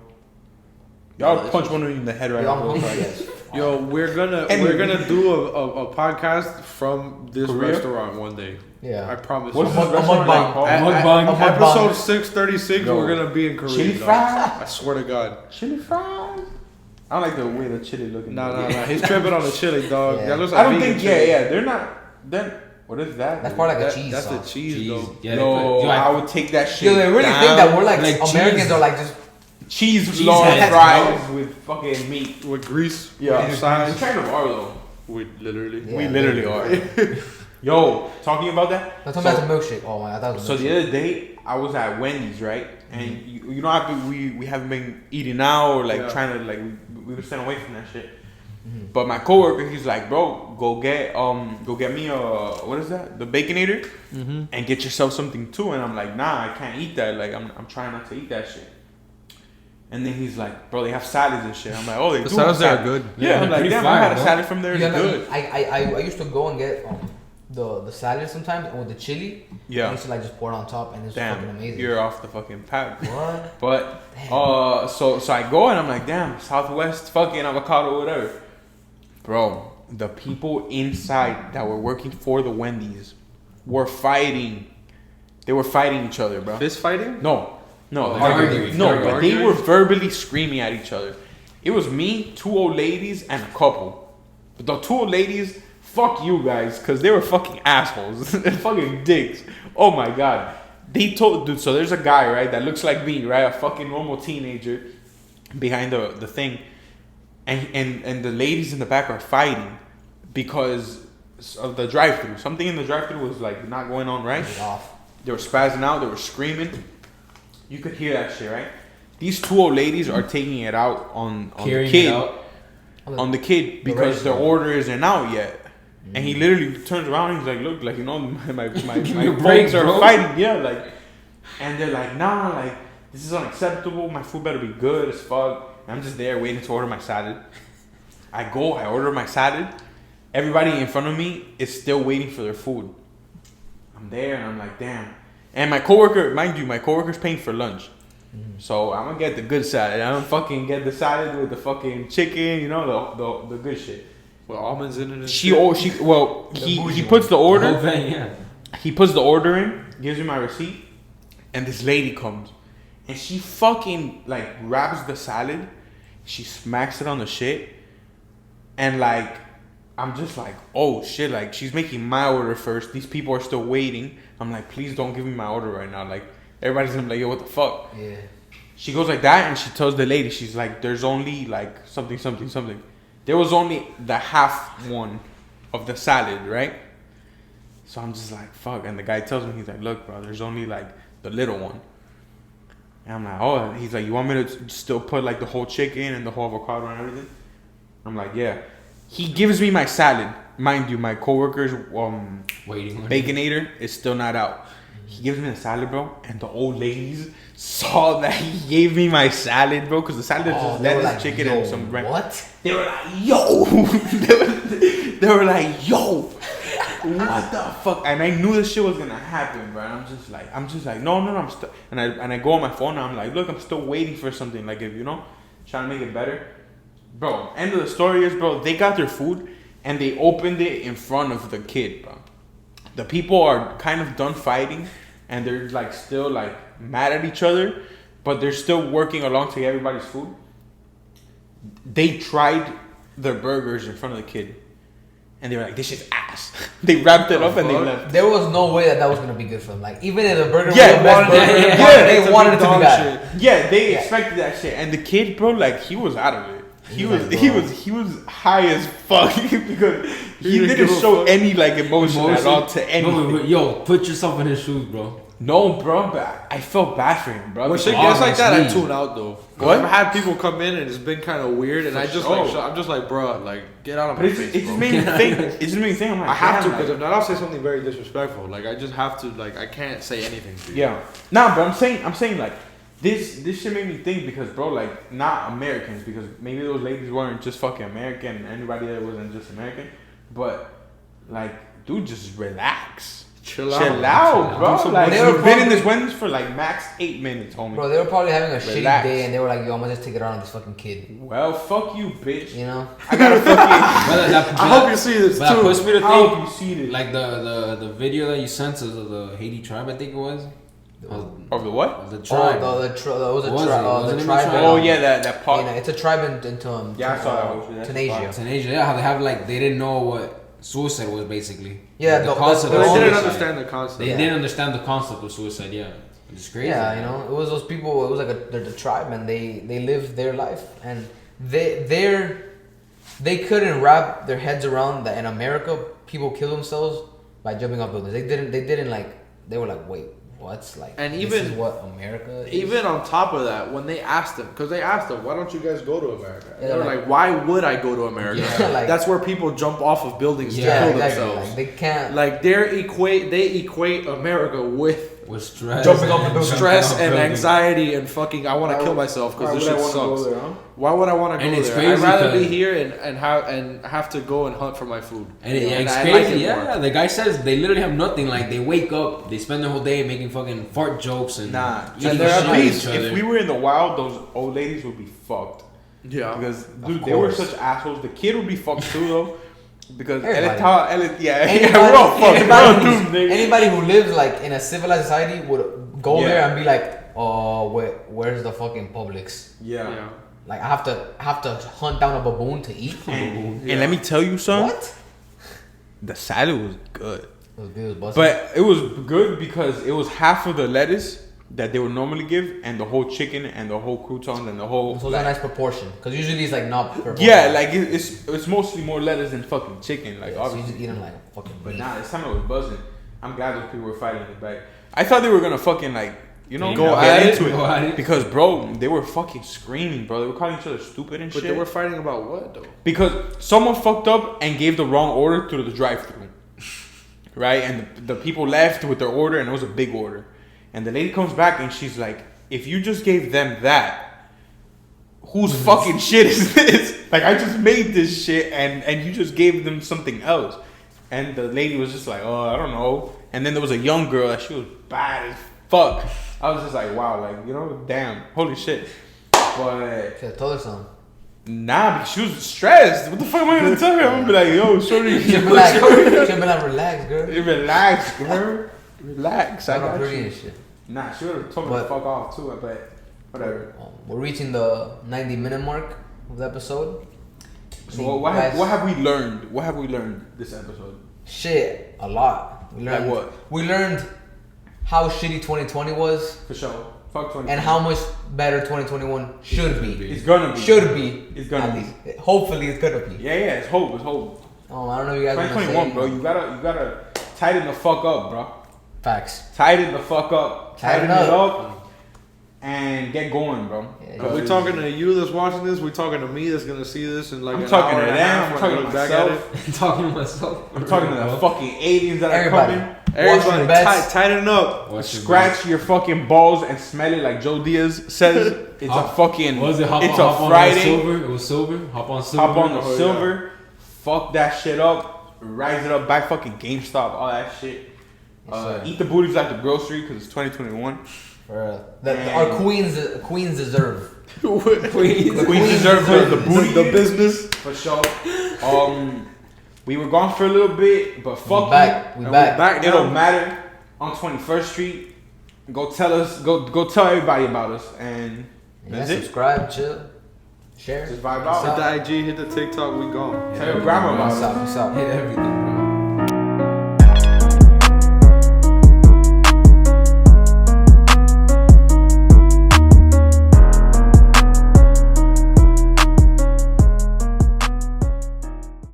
Y'all punch one of you in the head right Yo, I'm now. hungry. Fries. Yes. Yo, we're gonna do a podcast from this Korea? restaurant one day. I Yeah. promise. What's you. this A restaurant mukbang. called? Mukbang. Episode 636, Yo. we're gonna be in Korea. Chili dog. fries. I swear to God. Chili fries. I don't like the way the chili looking. Nah. He's tripping on the chili, dog. Yeah. That looks I like don't vegan think. chili. Yeah. They're not. Then what is that? That's dude? part like a That- cheese That's the sauce. cheese, though. Yeah, Yo, yo, I would take that shit. Yo, they really down. think that we're like, Like Americans cheese. are like just cheese Cheese long heads, fries with fucking meat. With grease Yeah, on the we sides. kind of are though. We literally. Yeah. We literally are. Yo, talking about that. No, talking about the milkshake. Oh my, I thought it was So milkshake. the other day, I was at Wendy's, right? And you know, we haven't been eating now or like trying to like we were staying away from that shit. But my coworker, he's like, bro, go get me a what is that? The Baconator, and get yourself something too. And I'm like, nah, I can't eat that. Like I'm trying not to eat that shit. And then he's like, bro, they have salads and shit. I'm like, oh, they do. The salads there are good. Yeah, I'm like, damn, I had a salad from there. It's good. I used to go and get the salad sometimes and with the chili. Yeah. I used to like just pour it on top and it's fucking amazing. You're off the fucking pack. What? But so I go and I'm like, damn, Southwest fucking avocado, whatever. Bro, the people inside that were working for the Wendy's were fighting. They were fighting each other, bro. Fist fighting? No, Arguing. but they were verbally screaming at each other. It was me, 2 old ladies, and a couple. But the 2 old ladies, fuck you guys, because they were fucking assholes. Fucking dicks. Oh my god. They told, dude, so there's a guy, right, that looks like me, right? A fucking normal teenager behind the thing. And the ladies in the back are fighting because of the drive-thru. Something in the drive-thru was like not going on right. They were spazzing out. They were screaming. You could hear that shit, right? These 2 old ladies are taking it out on the kid. On the kid because their order isn't out yet. And he literally turns around and he's like, look, like, you know, my folks are fighting. Yeah, like, and they're like, nah, like, this is unacceptable. My food better be good as fuck. And I'm just there waiting to order my salad. I order my salad. Everybody in front of me is still waiting for their food. I'm there and I'm like, damn. And my coworker, mind you, my coworker's paying for lunch. So I'm gonna get the good salad. I'm gonna fucking get the salad with the fucking chicken, you know, the good shit. With almonds in it. He puts the order. The whole thing, yeah. He puts the order in, gives me my receipt, and this lady comes, and she fucking like grabs the salad, she smacks it on the shit, and like I'm just like, oh shit, like she's making my order first. These people are still waiting. I'm like, please don't give me my order right now. Like everybody's gonna be like, yo, what the fuck? Yeah. She goes like that and she tells the lady, she's like, there's only like something. There was only the half one of the salad, right? So I'm just like, fuck. And the guy tells me, he's like, look, bro, there's only like the little one. And I'm like, oh, he's like, you want me to still put like the whole chicken and the whole avocado and everything? I'm like, yeah. He gives me my salad. Mind you, my coworker's Baconator is still not out. He gives me the salad, bro, and the old ladies saw that he gave me my salad, bro, because the salad is just lettuce, like, chicken, and some bread. What? They were like, yo. they were like, yo. What the fuck? And I knew this shit was gonna happen, bro. And I'm just like, no, I'm still. And I go on my phone and I'm like, look, I'm still waiting for something. Like, if you know, trying to make it better, bro. End of the story is, bro, they got their food and they opened it in front of the kid, bro. The people are kind of done fighting and they're like still like mad at each other, but they're still working along to get everybody's food. They tried their burgers in front of the kid and they were like, this shit's ass. They wrapped it up and they left. There was no way that was gonna be good for them. Like, even if the burger was the Yeah, best burger, they wanted it to be bad. Yeah, they expected that shit. And the kid, bro, like, he was out of it. He was high as fuck because he didn't show any like emotion at all to anything. Yo, put yourself in his shoes, bro. No, bro, but I felt bad for him, bro. When shit gets like that, I tune out though. What? I've had people come in and it's been kind of weird, and I'm just like, bro, like get out of my face. It just made me think. It just made me think. I'm like, I have to, because if not, I'll say something very disrespectful. Like I just have to, like I can't say anything to you. Yeah, nah, but I'm saying like this shit made me think because, bro, like not Americans, because maybe those ladies weren't just fucking American and anybody that wasn't just American, but like, dude, just relax. Chill out, bro. Dude, like, you've been in this Wendy's for like max 8 minutes, homie. Bro, they were probably having a Relax. shitty day and they were like, yo, I'm gonna just take it out on this fucking kid. Well, fuck you, bitch. You know? I gotta fucking. I hope you see this too. That pushed me to I hope think, you see this. like the video that you sent us of the Haiti tribe, I think it was. Of the what? The tribe. Oh, the Wasn't it tribe. Oh yeah, that part. It's a tribe in Yeah, I saw that one. Tunisia. Tunisia, yeah, how they have like, they didn't know what suicide was basically. Yeah, Like, the concept But of they didn't suicide. understand the concept. They didn't understand the concept of suicide, yeah. It's crazy. Yeah, you know, it was those people. It was like the tribe, and they lived their life, and they couldn't wrap their heads around that in America people kill themselves by jumping off buildings. They didn't like. They were like, wait, what's like? And this even is what America is? Even on top of that, when they asked them, because they asked them, why don't you guys go to America? And Yeah, they were like, why would I go to America? Yeah, like- That's where people jump off of buildings to kill exactly. themselves. Like, they can't. Like they equate America with stress, Jumping off the building. stress and anxiety and fucking I want to kill myself because this shit sucks. Why would I want to go it's there? crazy I'd rather be because- here and have to go and hunt for my food. And And it's I crazy, like it yeah. more. The guy says they literally have nothing. Like they wake up, they spend their whole day making fucking fart jokes and eating and shit they're at at peace. each other. If we were in the wild, those old ladies would be fucked. Yeah. Because dude, they were such assholes. The kid would be fucked too though. Because Everybody. we're all fucked. We're all doomed, nigga. Anybody who lives like in a civilized society would go Yeah. there and be like, oh, where's the fucking Publix? Yeah. Like I have to hunt down a baboon to eat. And let me tell you something. What? The salad was good. It was good, busting. But it was good because it was half of the lettuce that they would normally give, and the whole chicken, and the whole croutons, and the whole. So it's a nice proportion. Because usually it's like not. Yeah, like it's mostly more lettuce than fucking chicken. Like So you obviously. just eat them like fucking. But nah, this time it was buzzing. I'm glad those people were fighting it back. I thought they were gonna fucking like Go get at into it, go at it it. because bro, they were fucking screaming, bro. They were calling each other stupid and But shit. they were fighting about what though? Because someone fucked up and gave the wrong order to the drive-thru, right? And the people left with their order, and it was a big order. And the lady comes back and she's like, "If you just gave them that, whose fucking shit is this? Like, I just made this shit, and you just gave them something else." And the lady was just like, "Oh, I don't know." And then there was a young girl that she was bad as fuck. I was just like, wow, like, damn, holy shit. But Should've told her something. nah, because she was stressed. What the fuck am I gonna tell her? I'm gonna be like, yo, shorty, Should've been like, relax, girl. relax, girl. Relax. I I'm not got pretty you. and shit. Nah, she would have told me to But- fuck off too, but whatever. We're reaching the 90-minute mark of the episode. So what have we learned? What have we learned this episode? Shit, a lot. We learned Like what? We learned how shitty 2020 was For sure. Fuck 20. and how much better 2021 should be. It's gonna be. Should be. It's gonna at be. least. Hopefully it's gonna be. Yeah, it's hope. It's hope. Oh, I don't know if you guys want to 2021, say. bro. You gotta tighten the fuck up, bro. Facts. Tighten the fuck up. Tighten it up. up. And get going, bro. Yeah, Are we talking to you that's watching this? We talking to me that's gonna see this in like I'm an talking hour to and a them. half I'm when I talking to look back at myself. I'm talking to myself. I'm talking to the fucking aliens that Everybody. are coming. Everybody, your bets. tighten up. Scratch your fucking balls and smell it like Joe Diaz says. It's a fucking. What was it? Hop it's on, a hop on Friday. silver. It was silver. Hop on silver. Hop on the Oh, silver. Fuck that shit up. Rise it up. Buy fucking GameStop. All that shit. sir. Eat the booties at the grocery because it's 2021. Our queens deserve. The queens deserve the booty. The business. For sure. We were gone for a little bit, but fuck back. you. We And back. Back It don't down. matter. On 21st Street, go tell us. Go tell everybody about us, and Yeah, that's it. subscribe, chill, share. Just vibe What's out. Hit the IG, hit the TikTok, we gone. Tell your grandma about What's us. up? What's up? Hit everything.